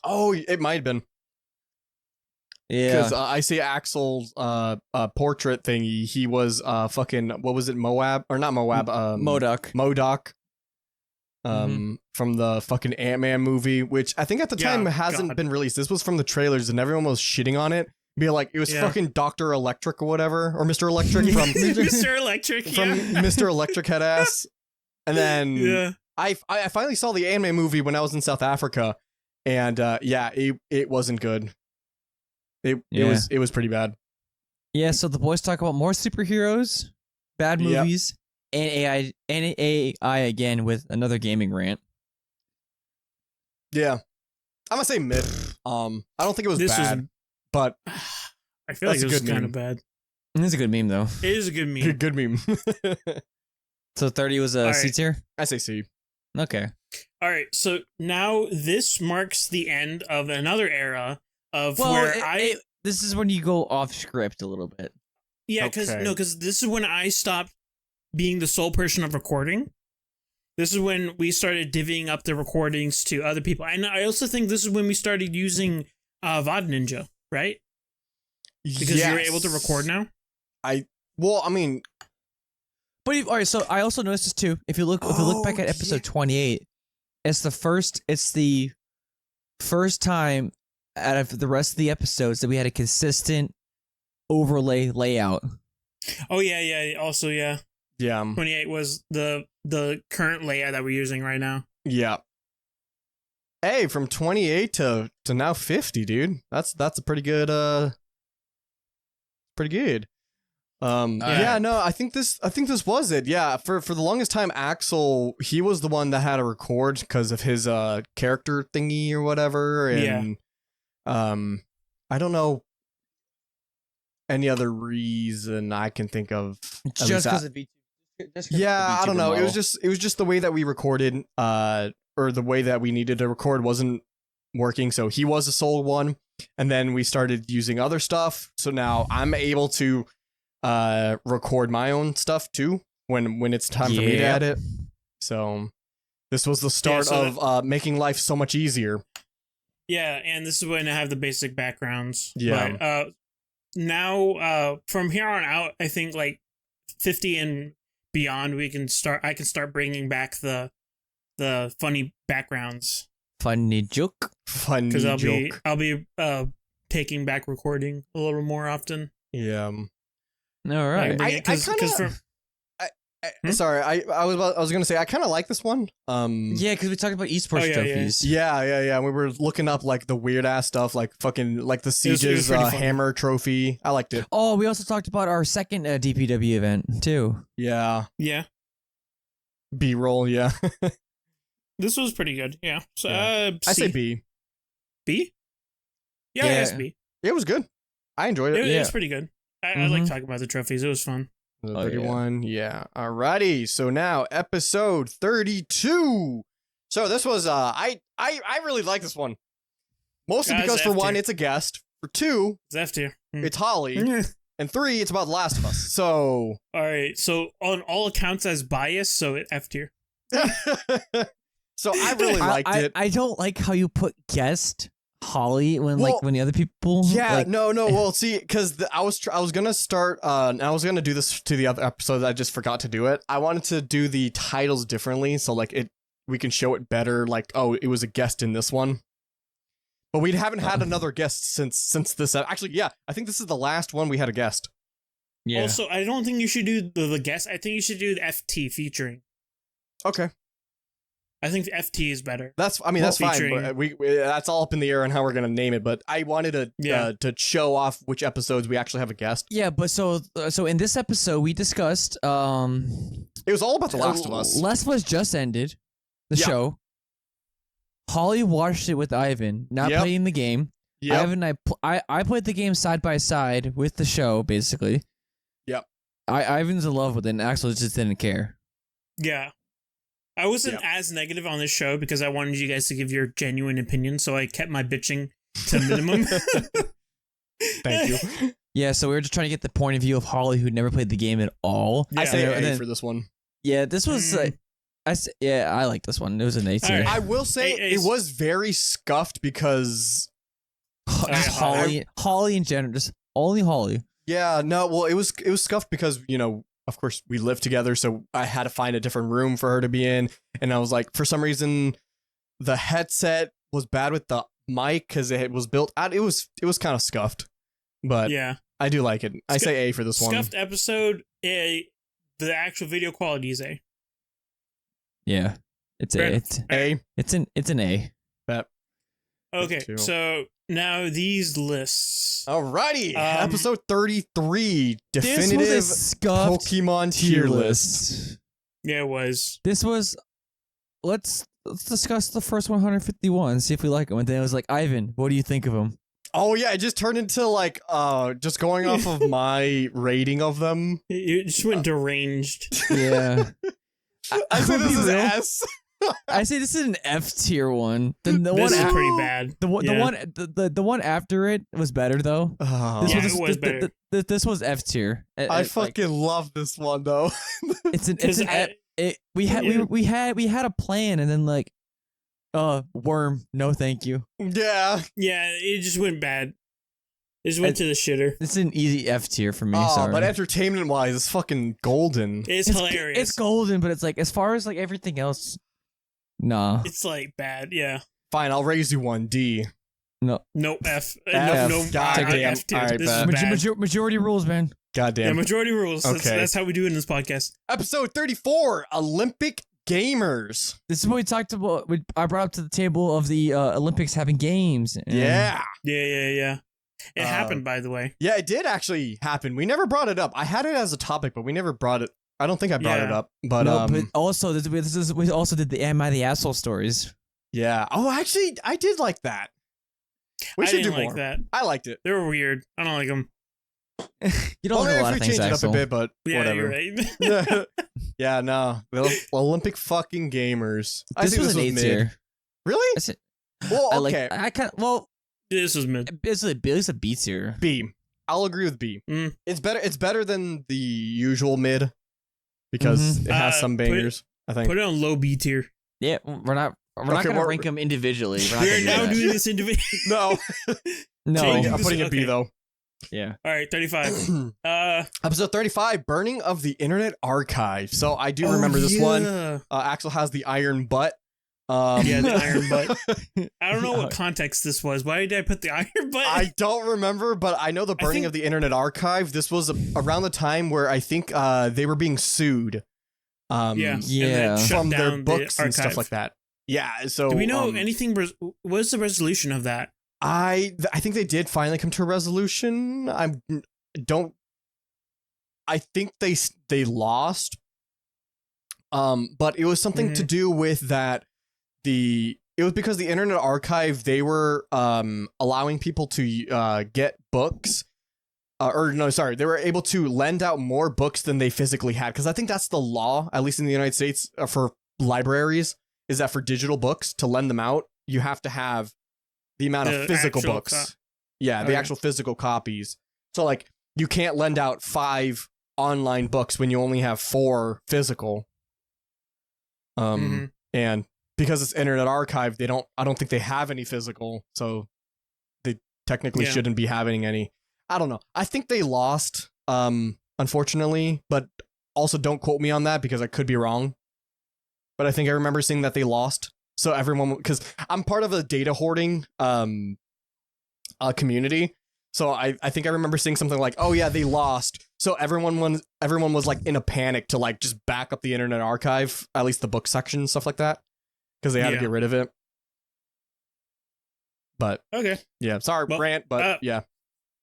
Oh, it might have been. Yeah, because I see Axel's portrait thingy. He was fucking, what was it, Moab or not Moab? MODOK. From the fucking Ant-Man movie, which I think at the time hasn't been released. This was from the trailers, and everyone was shitting on it. Be like, it was fucking Dr. Electric or whatever, or Mr. Electric from Mr. Electric from Mr. Electric head ass. And then I finally saw the Ant-Man movie when I was in South Africa, and it wasn't good. It was pretty bad. Yeah, so the boys talk about more superheroes, bad movies, and AI again with another gaming rant. Yeah, I'm gonna say mid. I don't think it was bad, but I feel like it was kind of bad. It's a good meme though. It is a good meme. Good meme. So 30 was a C tier? I say C. Okay. All right, so now this marks the end of another era of this is when you go off script a little bit. Yeah, because this is when I stopped being the sole person of recording. This is when we started divvying up the recordings to other people. And I also think this is when we started using VOD Ninja, right? Because you're able to record now? But all right, so I also noticed this too. If you look back at episode 28, it's the first time out of the rest of the episodes that we had a consistent overlay layout. Oh yeah. Also, yeah. Yeah. 28 was the current layout that we're using right now. Yeah. Hey, from 28 to now 50, dude. That's a pretty good pretty good. I think this was it. Yeah, for the longest time Axel, he was the one that had to record because of his character thingy or whatever, and I don't know. any other reason I can think of. Just because of VTuber. Yeah, I don't know. Model. It was just the way that we recorded, or the way that we needed to record wasn't working. So he was the sole one, and then we started using other stuff. So now I'm able to record my own stuff too when it's time for me to edit. So this was the start of making life so much easier. Yeah, and this is when I have the basic backgrounds. Yeah. But, now, from here on out, I think like 50 and beyond, I can start bringing back the funny backgrounds. Funny joke. Funny joke. Because I'll be taking back recording a little more often. Yeah. All right. Sorry, I was gonna say I kind of like this one. Yeah, because we talked about esports trophies. Yeah. We were looking up like the weird ass stuff, like fucking like the Siege's hammer trophy. I liked it. Oh, we also talked about our second DPW event too. Yeah. B-roll. Yeah. This was pretty good. Yeah. So I say B. B. Yeah, I guess B. It was good. I enjoyed it. It was pretty good. I like talking about the trophies. It was fun. 31, yeah. Alrighty, so now episode 32. So this was I really like this one. Mostly because for one, it's a guest. For two, it's F tier. It's Holly. And 3, it's about The Last of Us. So alright, so on all accounts as biased, so F tier. So I really liked it. I don't like how you put guest Holly when the other people. Yeah, no. Well, see, because I was gonna start. And I was gonna do this to the other episodes. I just forgot to do it. I wanted to do the titles differently, so like we can show it better. Like, oh, it was a guest in this one, but we haven't had another guest since this. Actually, yeah, I think this is the last one we had a guest. Yeah. Also, I don't think you should do the guest. I think you should do the FT featuring. Okay. I think the FT is better. That's fine. But we that's all up in the air on how we're gonna name it. But I wanted to show off which episodes we actually have a guest. Yeah, but so in this episode we discussed it was all about The Last of Us. Last of Us just ended the show. Holly watched it with Ivan, not playing the game. Yep. Ivan and I played the game side by side with the show, basically. Yep. Ivan's in love with it, and Axel just didn't care. Yeah. I wasn't as negative on this show because I wanted you guys to give your genuine opinion, so I kept my bitching to minimum. Thank you. Yeah, so we were just trying to get the point of view of Holly, who never played the game at all. Yeah. I say A for this one. Yeah, this was... I like this one. It was an A tier. Right. I will say it was very scuffed because... Holly in general, just only Holly. Yeah, no, well, it was scuffed because, of course, we lived together, so I had to find a different room for her to be in. And I was like, for some reason, the headset was bad with the mic because it was built out. It was kind of scuffed, but yeah, I do like it. I say A for this one. Scuffed episode, A. The actual video quality is A. Yeah, it's A. It's an A. Bet. Okay, so now these lists. Alrighty, episode 33, definitive Pokemon tier list. Yeah, it was. This was. Let's discuss the first 151. See if we like them. And then it was like, Ivan, what do you think of them? Oh yeah, it just turned into like just going off of my rating of them. You just went deranged. Yeah. I said this is S. I say this is an F tier one. This is pretty bad. The one after it was better though. It was better. This was F tier. I fucking love this one though. We had a plan and then like, worm, no thank you. Yeah, it just went bad. It just went to the shitter. It's an easy F tier for me. Sorry. But entertainment wise, it's fucking golden. It's hilarious. It's golden, but it's like as far as like everything else, nah. It's like bad. Yeah. Fine, I'll raise you one D. No F. No. Goddamn. F tier. All right, this is bad. Majority rules, man. Goddamn. Yeah, majority rules. Okay. That's how we do it in this podcast. Episode 34, Olympic Gamers. This is what we talked about. I brought up to the table of the Olympics having games. Yeah. It happened, by the way. Yeah, it did actually happen. We never brought it up. I had it as a topic, but we never brought it. I don't think I brought it up. But but also we also did the Am I the Asshole stories. Yeah. Oh, actually, I did like that. We should do more. Like that. I liked it. They were weird. I don't like them. You don't know a lot of things, change Axel. it up a bit, but Yeah, whatever. you're right. Yeah, no. The Olympic fucking gamers. This was an A tier. Really? Well, okay. I kind of, well, This was mid. it's a B tier. B. I'll agree with B. Mm. It's better than the usual mid because it has some bangers. I think. Put it on low B tier. Yeah, we're not gonna rank them individually. We're now doing this individually. No. No, I'm putting it B though. Yeah. All right, 35. Episode 35, Burning of the Internet Archive. So I do remember this one. Axel has the iron butt. Yeah, the iron butt. I don't know what context this was. Why did I put the iron butt? I don't remember, but I know the Burning of the Internet Archive. This was around the time where I think they were being sued. Yeah. From their books and stuff like that. Yeah. So do we know anything? What's the resolution of that? I think they did finally come to a resolution. I think they lost. But it was something to do with that. It was because the Internet Archive, they were allowing people to get books. They were able to lend out more books than they physically had. Because I think that's the law, at least in the United States, for libraries, is that for digital books, to lend them out, you have to have the amount of physical books. The actual physical copies. So, like, you can't lend out 5 online books when you only have 4 physical. And because it's Internet Archive, I don't think they have any physical, so they technically shouldn't be having any. I don't know. I think they lost, unfortunately, but also don't quote me on that because I could be wrong. But I think I remember seeing that they lost. So everyone, because I'm part of a data hoarding community. So I think I remember seeing something like, oh yeah, they lost. So everyone was like in a panic to like just back up the Internet Archive, at least the book section, stuff like that, because they had to get rid of it. But okay, yeah, sorry, rant, but yeah.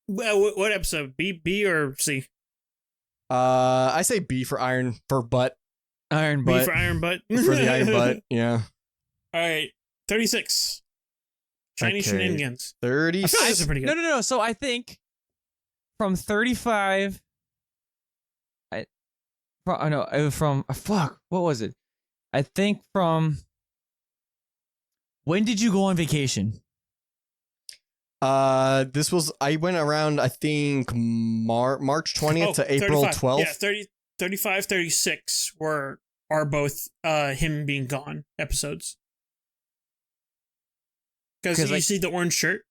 Well, what episode? B or C? I say B for iron butt. Iron butt. B for iron butt. For the iron butt, yeah. All right, 36. Chinese shenanigans. 36. I feel like those are pretty good. No. So I think from 35. What was it? I think from. When did you go on vacation? I went around, I think, March 20th to April 12th. Yeah, 35, 36 are both him being gone episodes. Because you see the orange shirt?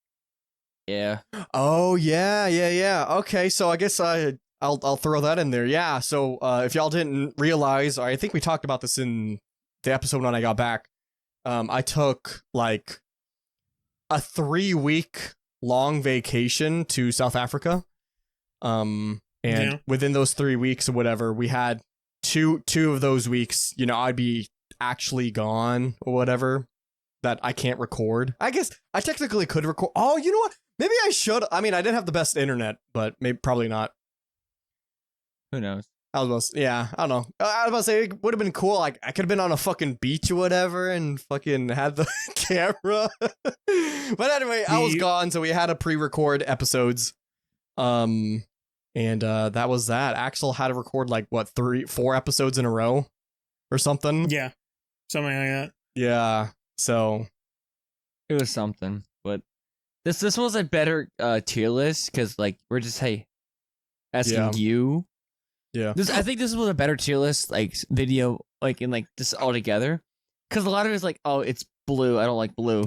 Yeah. Oh, yeah. Okay, so I guess I'll throw that in there. Yeah, so if y'all didn't realize, I think we talked about this in the episode when I got back. I took like a 3-week long vacation to South Africa. And within those 3 weeks or whatever, we had two of those weeks, I'd be actually gone or whatever, that I can't record. I guess I technically could record. Oh, you know what? Maybe I should. I mean, I didn't have the best internet, but probably not. Who knows? I don't know. I was about to say it would have been cool. Like I could have been on a fucking beach or whatever and fucking had the camera. But anyway, I was gone, so we had to pre-record episodes. And that was that. Axel had to record like 3-4 episodes in a row or something. Yeah. Something like that. Yeah. So it was something, but this was a better tier list because like we're just asking you. Yeah. I think this was a better tier list, like video, like in like just all together, because a lot of it's like, oh, it's blue. I don't like blue.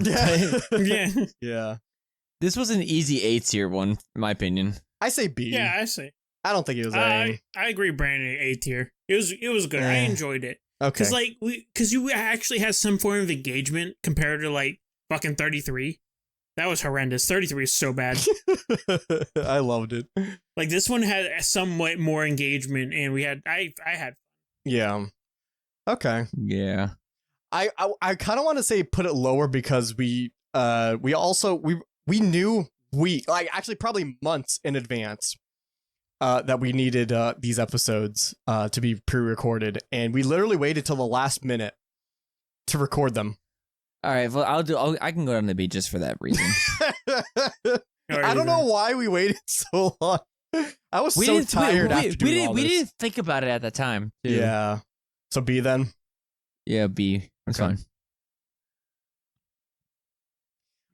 Yeah. Yeah. This was an easy A tier one, in my opinion. I say B. Yeah, I say. I don't think it was A. I agree, Brandon. A tier. It was good. I enjoyed it. Okay. Because you actually had some form of engagement compared to like fucking 33. That was horrendous. 33 is so bad. I loved it. Like this one had somewhat more engagement, and I had. Yeah. Okay. Yeah. I kind of want to say put it lower because we knew actually probably months in advance that we needed these episodes to be pre-recorded, and we literally waited till the last minute to record them. All right, well, I can go down to the beach just for that reason. I don't know why we waited so long. I was so tired after doing all this. We didn't think about it at that time. Too. Yeah. So B then? Yeah, B. That's fine.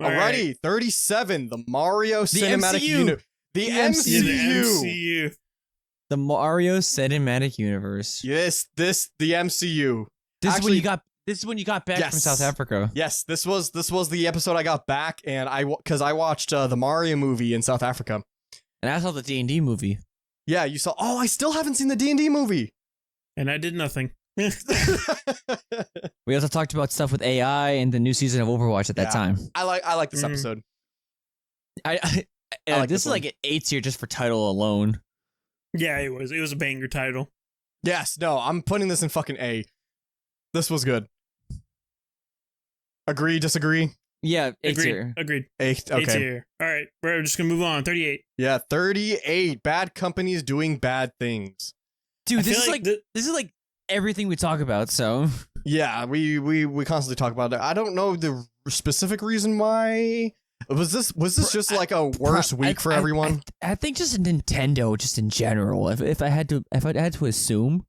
Alrighty, 37. The Mario Cinematic Universe. The MCU. The Mario Cinematic Universe. Yes, the MCU. This is when you got back from South Africa. Yes, this was the episode I got back, and I watched the Mario movie in South Africa. And I saw the D&D movie. Yeah, you saw. Oh, I still haven't seen the D&D movie. And I did nothing. We also talked about stuff with AI and the new season of Overwatch at that time. I like this episode. I like this is like an A tier just for title alone. Yeah, it was a banger title. Yes, no, I'm putting this in fucking A. This was good. Agree, disagree? Yeah, A tier. Agreed. A, okay. A tier. All right, we're just gonna move on. 38. Yeah, 38. Bad companies doing bad things. Dude, this is like everything we talk about. So yeah, we constantly talk about it. I don't know the specific reason why. Was this just like a worse week for everyone? I think just Nintendo, just in general. If I had to assume,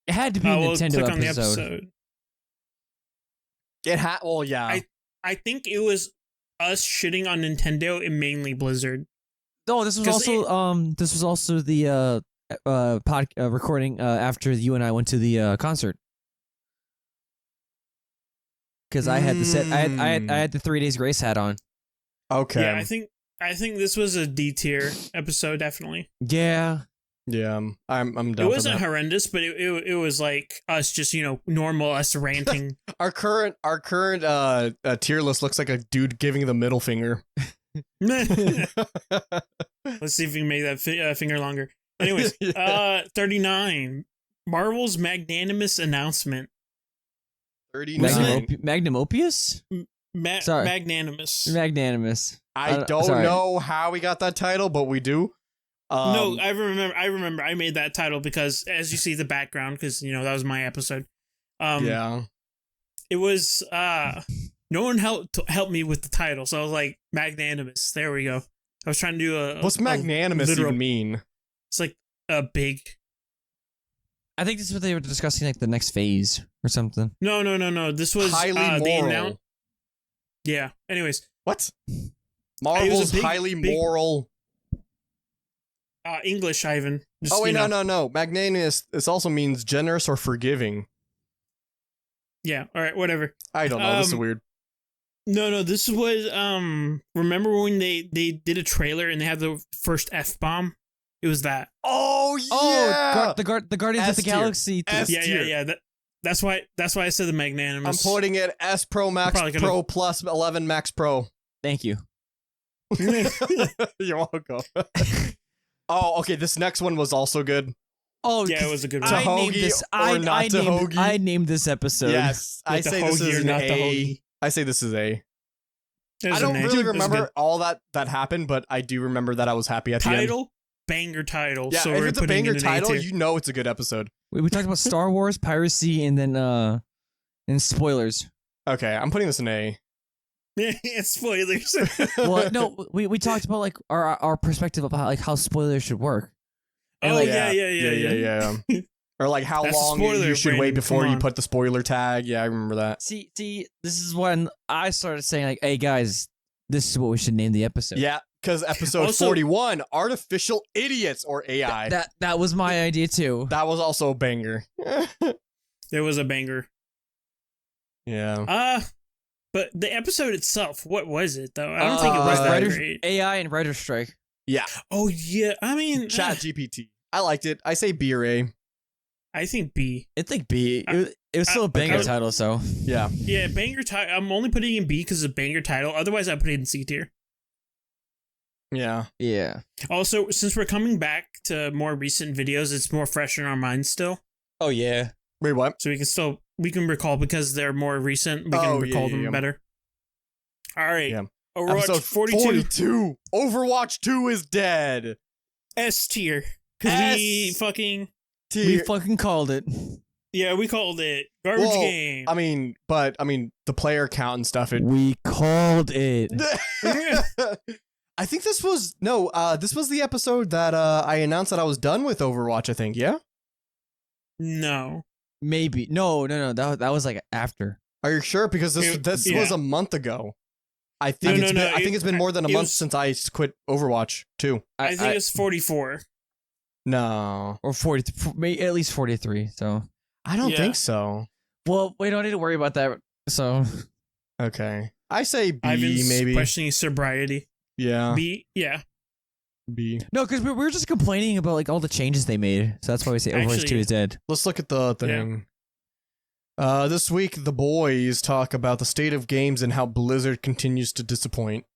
it had to be a Nintendo episode. It had. Well, yeah. I think it was us shitting on Nintendo and mainly Blizzard. No, this was also the recording after you and I went to the concert. Because I had the set, I had the 3 days grace hat on. Okay. Yeah, I think this was a D tier episode, definitely. Yeah. Yeah, I'm done. It wasn't horrendous, but it was like us just normal us ranting. Our current tier list looks like a dude giving the middle finger. Let's see if we can make that finger longer. Anyways, 39. Marvel's magnanimous announcement. 39. Magnanimous? Magnanimous. Magnanimous. I don't know how we got that title, but we do. No, I remember. I made that title because, as you see, the background, because that was my episode. Yeah. It was no one helped me with the title, so I was like magnanimous. There we go. I was trying to do what's magnanimous even mean? It's like a big. I think this is what they were discussing, like the next phase or something. No. This was highly moral. Yeah. Anyways, what? Marvel's highly moral. English, Ivan. Just, no. Magnanimous. This also means generous or forgiving. Yeah. All right. Whatever. I don't know. This is weird. No. This was remember when they did a trailer and they had the first F-bomb? It was that. Oh yeah. The Guardians of the Galaxy. Yeah. That's why I said the magnanimous. I'm putting it S Pro Max Pro plus 11 Max Pro. Thank you. You're welcome. Oh, okay. This next one was also good. Oh, yeah, it was a good one. I named this episode. Yes, I say this is an A. I say this is A. I don't really remember all that happened, but I do remember that I was happy at the end. Banger title. Yeah, so if it's a banger title, you know it's a good episode. We talked about Star Wars, piracy, and then and spoilers. Okay, I'm putting this in A. Spoilers. Well, no, we talked about like our perspective of how spoilers should work. And yeah. Or like how long you should wait before you put the spoiler tag. Yeah, I remember that. See, this is when I started saying like, "Hey guys, this is what we should name the episode." Yeah, because episode 41, Artificial Idiots or AI. That was my idea too. That was also a banger. There was a banger. Yeah. But the episode itself, what was it though? I don't think it was that great. AI and writer strike. Yeah. Oh yeah. I mean, Chat GPT. I liked it. I say B or A. I think B. I think B. It was still a banger title, so yeah. Yeah, banger title. I'm only putting it in B because it's a banger title. Otherwise, I put it in C tier. Yeah. Yeah. Also, since we're coming back to more recent videos, it's more fresh in our minds still. Oh yeah. Wait, what? So we can recall because they're more recent. We can recall them better. All right. Yeah. Overwatch Episode 42. Overwatch 2 is dead. S tier. Because we fucking called it. Yeah, we called it garbage game. I mean, the player count and stuff. We called it. I think this was the episode that I announced that I was done with Overwatch, I think, yeah? No. Maybe. No. That was like after. Are you sure? Because this was a month ago. I think I think it's been more than a month since I quit Overwatch too. I think it's 44. No. Or 40, maybe at least 43, so. I don't think so. Well, we don't need to worry about that, so. Okay. I say B, Ivan's maybe. questioning sobriety. Yeah. B, yeah. B. No, because we were just complaining about like all the changes they made, so that's why we say Overwatch 2 is dead. Let's look at the thing. Yeah. This week, the boys talk about the state of games and how Blizzard continues to disappoint.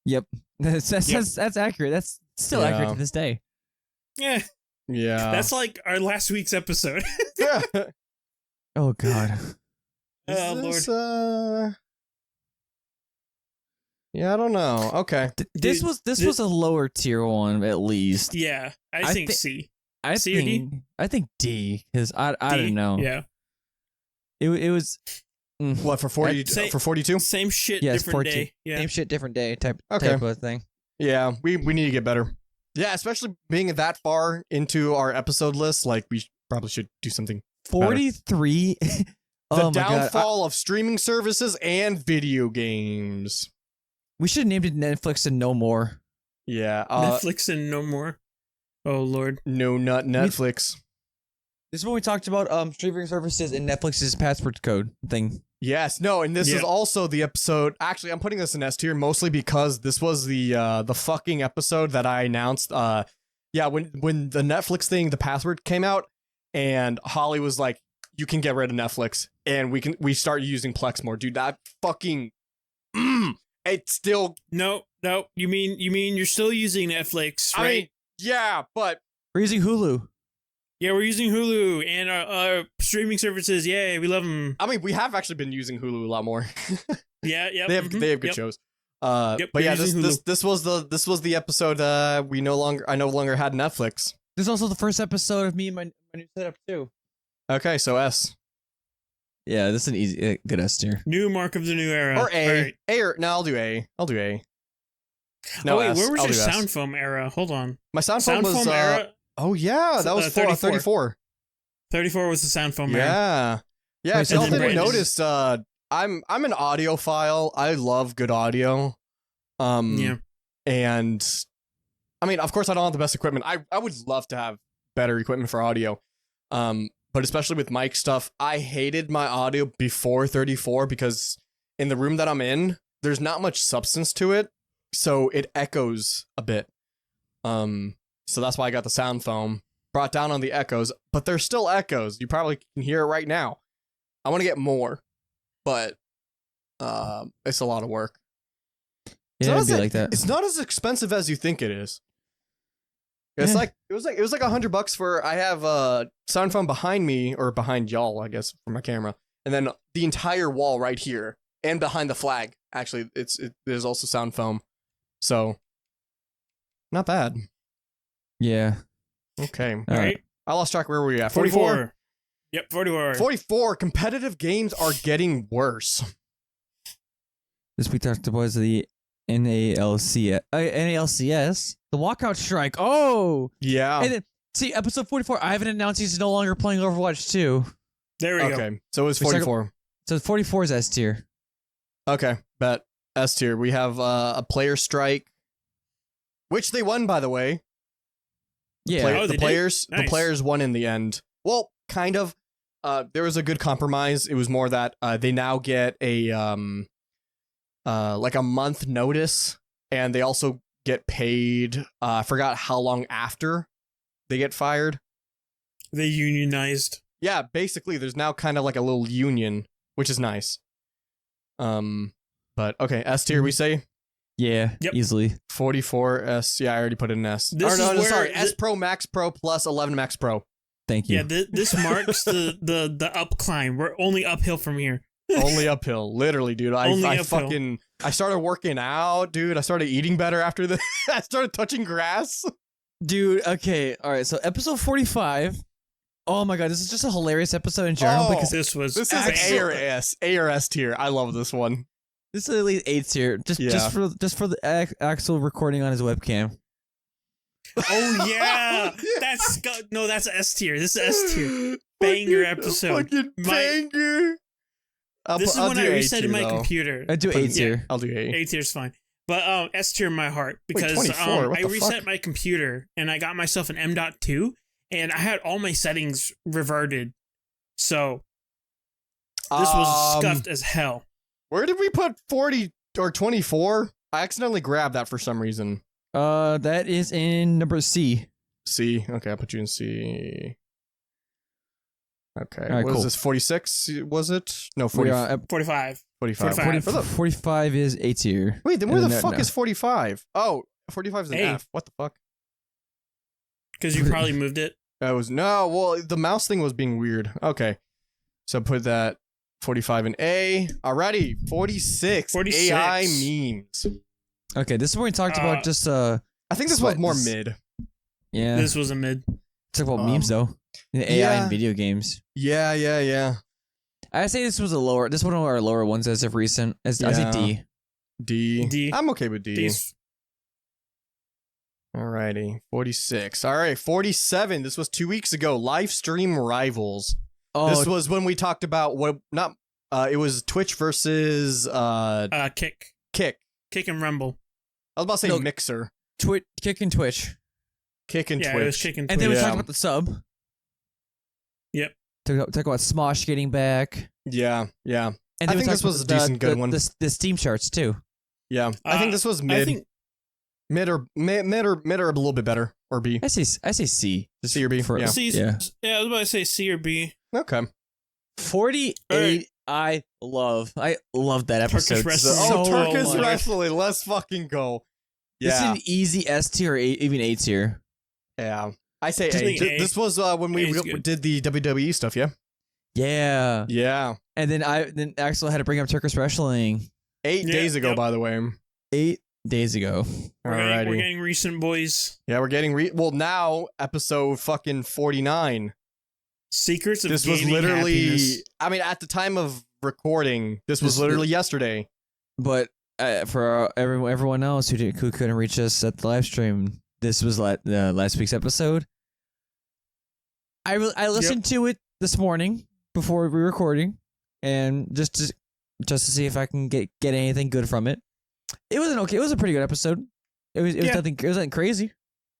Yep. That's accurate. That's still accurate to this day. Yeah. Yeah. That's like our last week's episode. Yeah. Oh, God. Lord. Yeah, I don't know. Okay. This was a lower tier one, at least. Yeah. I think C. C or D? I think D, because I don't know. Yeah. It was what for 40 for 42? Same shit, different day. Yeah. Same shit, different day type of thing. Yeah, we need to get better. Yeah, especially being that far into our episode list, like we probably should do something. 43. The downfall of streaming services and video games. We should have named it Netflix and No More. Yeah, Netflix and No More. Oh Lord. No, not Netflix. This is when we talked about streaming services and Netflix's password code thing. Yes, no, and this is also the episode. Actually, I'm putting this in S tier mostly because this was the fucking episode that I announced. When the Netflix thing, the password came out, and Holly was like, "You can get rid of Netflix, and we start using Plex more, dude." That fucking, it's still no. You mean you're still using Netflix, right? I mean, yeah, but we're using Hulu. Yeah, we're using Hulu and our streaming services. Yay, we love them. I mean, we have actually been using Hulu a lot more. Yeah. They have good shows. But yeah, this was the episode. I no longer had Netflix. This is also the first episode of me and my new setup too. Okay, so S. Yeah, this is an easy, good S tier. New mark of the new era. Or A. Right. A or no, I'll do A. No, wait, S. where was I'll your do S. sound foam era? Hold on. My sound foam was era. Oh yeah, that was 34. 34 was the sound foam era. Yeah. Yeah, if y'all didn't notice, I'm an audiophile. I love good audio. Yeah. And I mean, of course I don't have the best equipment. I would love to have better equipment for audio. But especially with mic stuff, I hated my audio before 34 because in the room that I'm in, there's not much substance to it, so it echoes a bit. So that's why I got the sound foam, brought down on the echoes, but there's still echoes. You probably can hear it right now. I want to get more, but it's a lot of work. Yeah, it'd be like that. It's not as expensive as you think it is. It's like it was like $100 for. I have a sound foam behind me, or behind y'all, I guess, for my camera, and then the entire wall right here, and behind the flag. Actually, there's also sound foam, so not bad. Yeah. Okay. All right. I lost track. Where were we at? 44. Yep, 44. 44. Competitive games are getting worse. This week talked about the NALCS, the walkout strike. Oh, yeah. And then see episode 44. Ivan announced he's no longer playing Overwatch 2. There we go. Okay, so it's 44. So 44 is S tier. Okay, bet S tier. We have a player strike, which they won, by the way. Yeah, the players won in the end. Well, kind of. There was a good compromise. It was more that they now get a like a month notice, and they also get paid. I forgot how long after they get fired. They unionized. Yeah, basically, there's now kind of like a little union, which is nice. But okay, S tier, we say. Yeah, easily. 44 S. Yeah, I already put it in S. Sorry. S Pro, Max Pro, plus 11 Max Pro. Thank you. Yeah, this marks the up climb. We're only uphill from here. Only uphill, literally, dude. I started working out, dude. I started eating better after this. I started touching grass. Dude, okay, all right. So episode 45. Oh my god, this is just a hilarious episode in general because this is A or S tier. I love this one. This is at least 8 tier. Just for the Axel recording on his webcam. Oh yeah, that's S tier. This is S tier. Banger episode. Fucking banger. This is when I reset my computer. I do 8 tier. I'll do 8. 8 tier's fine. But S tier in my heart because I reset my computer and I got myself an M.2 and I had all my settings reverted. So this was scuffed as hell. Where did we put 40 or 24? I accidentally grabbed that for some reason. That is in number C. C. Okay, I'll put you in C. Okay. Right, what cool. is this? 46? Was it? No, 40, 45. 45. 45 is 8 tier. Wait, then where the fuck is 45? Oh, 45 is an F. What the fuck? Because you probably moved it. Well, the mouse thing was being weird. Okay. So put that 45 in A. Alrighty, 46. AI memes. Okay, this is where we talked about just I think this was more mid. Yeah. This was a mid. Talk about memes though. AI in video games. Yeah. I say this was one of our lower ones as of recent. I say D. D. I'm okay with D. Alrighty, 46. All right, 47. This was 2 weeks ago. Live stream rivals. Oh, this was when we talked about it was Twitch versus Kick and Rumble. I was about to say Mixer. Kick and Twitch. Kick and Twitch. It was Kick and Twitch. And then we talked about the sub. Yep. Talk about Smosh getting back. Yeah. And I think this was a decent good one. The Steam charts too. Yeah. I think this was mid. Mid or a little bit better, or B. I say C. C or B. Yeah. I was about to say C or B. Okay. 48. I love that episode. Turkish wrestling. Turkish wrestling. Let's fucking go. Yeah. This is an easy S tier or even A tier. Yeah. I say A. This was when we did the WWE stuff, yeah? Yeah. And then Axel had to bring up Turkish wrestling. 8 days ago, by the way. 8 days ago. We're getting recent, boys. Yeah, we're getting now episode fucking 49. Secrets of this gaming was literally happiness. I mean, at the time of recording, this was literally yesterday. But for everyone else who couldn't reach us at the live stream, this was last week's episode. I listened to it this morning before we were recording, and just to see if I can get anything good from it. It was okay. It was a pretty good episode. It was nothing. It was nothing crazy.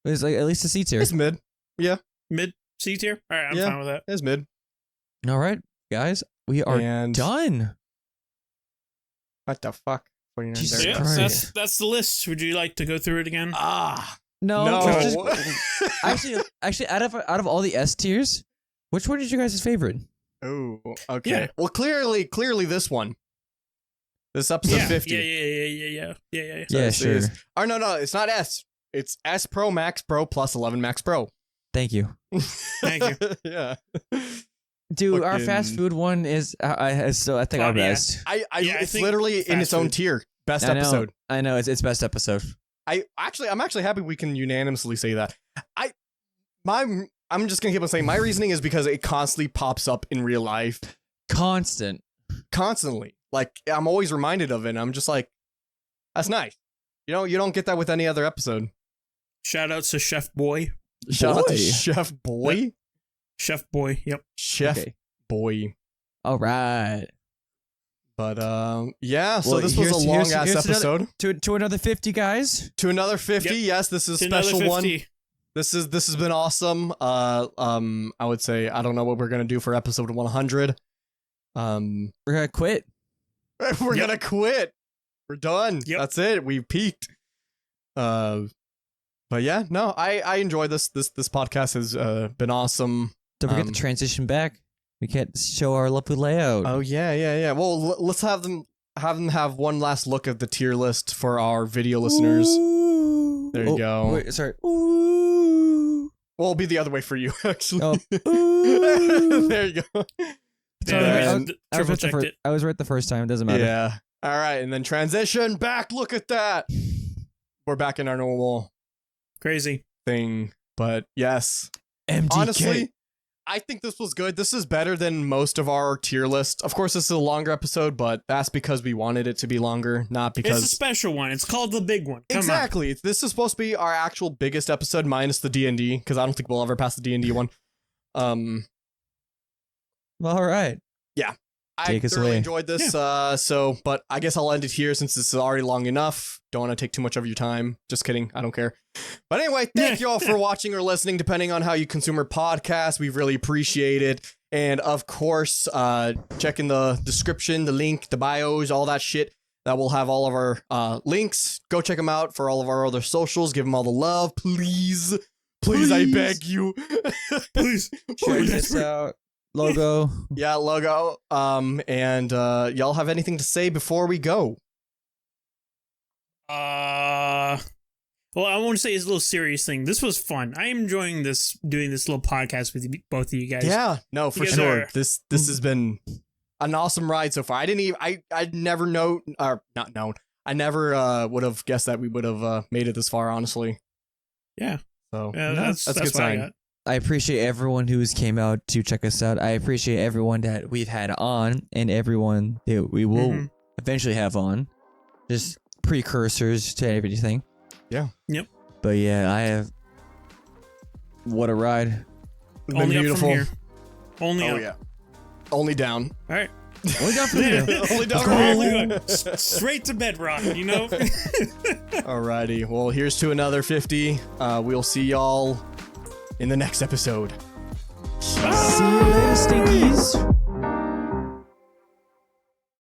It was like at least a C tier. It's mid. Yeah. Mid C tier. All right, I'm fine with that. It's mid. All right, guys, we are done. What the fuck? Jesus Christ. That's the list. Would you like to go through it again? No. Actually, out of all the S tiers, which one is your guys' favorite? Oh, okay. Yeah. Well, clearly this one. This episode 50. Yeah, sure. Oh, no, it's not S. It's S Pro, Max Pro, plus 11 Max Pro. Thank you. Thank you. Yeah. Dude, our fast food one is still I think our best. It's literally in its own tier. Best episode. I know it's best episode. I'm actually happy we can unanimously say that. I'm just gonna keep on saying my reasoning is because it constantly pops up in real life. Constantly. Like, I'm always reminded of it, and I'm just like, that's nice. You don't get that with any other episode. Shout out to Chef Boy. Shout out to Chef Boy? Yep. Chef Boy, yep. Chef Boy. All right. But, so this was a long-ass episode. To another 50, guys. To another 50, yes, this is a special one. This has been awesome. I would say, I don't know what we're going to do for episode 100. We're going to quit. We're gonna quit. We're done. Yep. That's it. We've peaked. But yeah, no, I enjoy this. This podcast has been awesome. Don't forget to transition back. We can't show our lovely layout. Oh yeah. Well, let's have them have one last look at the tier list for our video listeners. Ooh. There you go. Wait, sorry. Ooh. Well, it'll be the other way for you, actually. Oh. There you go. Sorry, I was right the first time. It doesn't matter. Yeah. All right, and then transition back. Look at that. We're back in our normal crazy thing. But yes, MDK. honestly, I think this was good. This is better than most of our tier list. Of course, this is a longer episode, but that's because we wanted it to be longer, not because... It's a special one. It's called the big one. Exactly. This is supposed to be our actual biggest episode minus the D&D, because I don't think we'll ever pass the D&D one. All right. Yeah. I thoroughly enjoyed this, but I guess I'll end it here since this is already long enough. Don't want to take too much of your time. Just kidding. I don't care. But anyway, thank you all for watching or listening, depending on how you consume our podcast. We really appreciate it. And of course, check in the description, the link, the bios, all that shit. That will have all of our links. Go check them out for all of our other socials. Give them all the love, please. Please, I beg you. Please. Check this out. Logo. Yeah, logo. And y'all have anything to say before we go? Well, I want to say it's a little serious thing. This was fun. I am enjoying doing this little podcast with both of you guys. Yeah, no, for sure. This has been an awesome ride so far. I never I never would have guessed that we would have made it this far, honestly. Yeah. So yeah, that's a good sign. I appreciate everyone who's came out to check us out. I appreciate everyone that we've had on and everyone that we will eventually have on. Just precursors to everything. Yeah. Yep. But yeah, I have... What a ride. It's Only been beautiful. Up from here. Only up. Yeah. Only down. All right. Only down from here. Only down from here. Straight to bedrock, you know? Alrighty. Well, here's to another 50. We'll see y'all in the next episode. See you later, stinkies.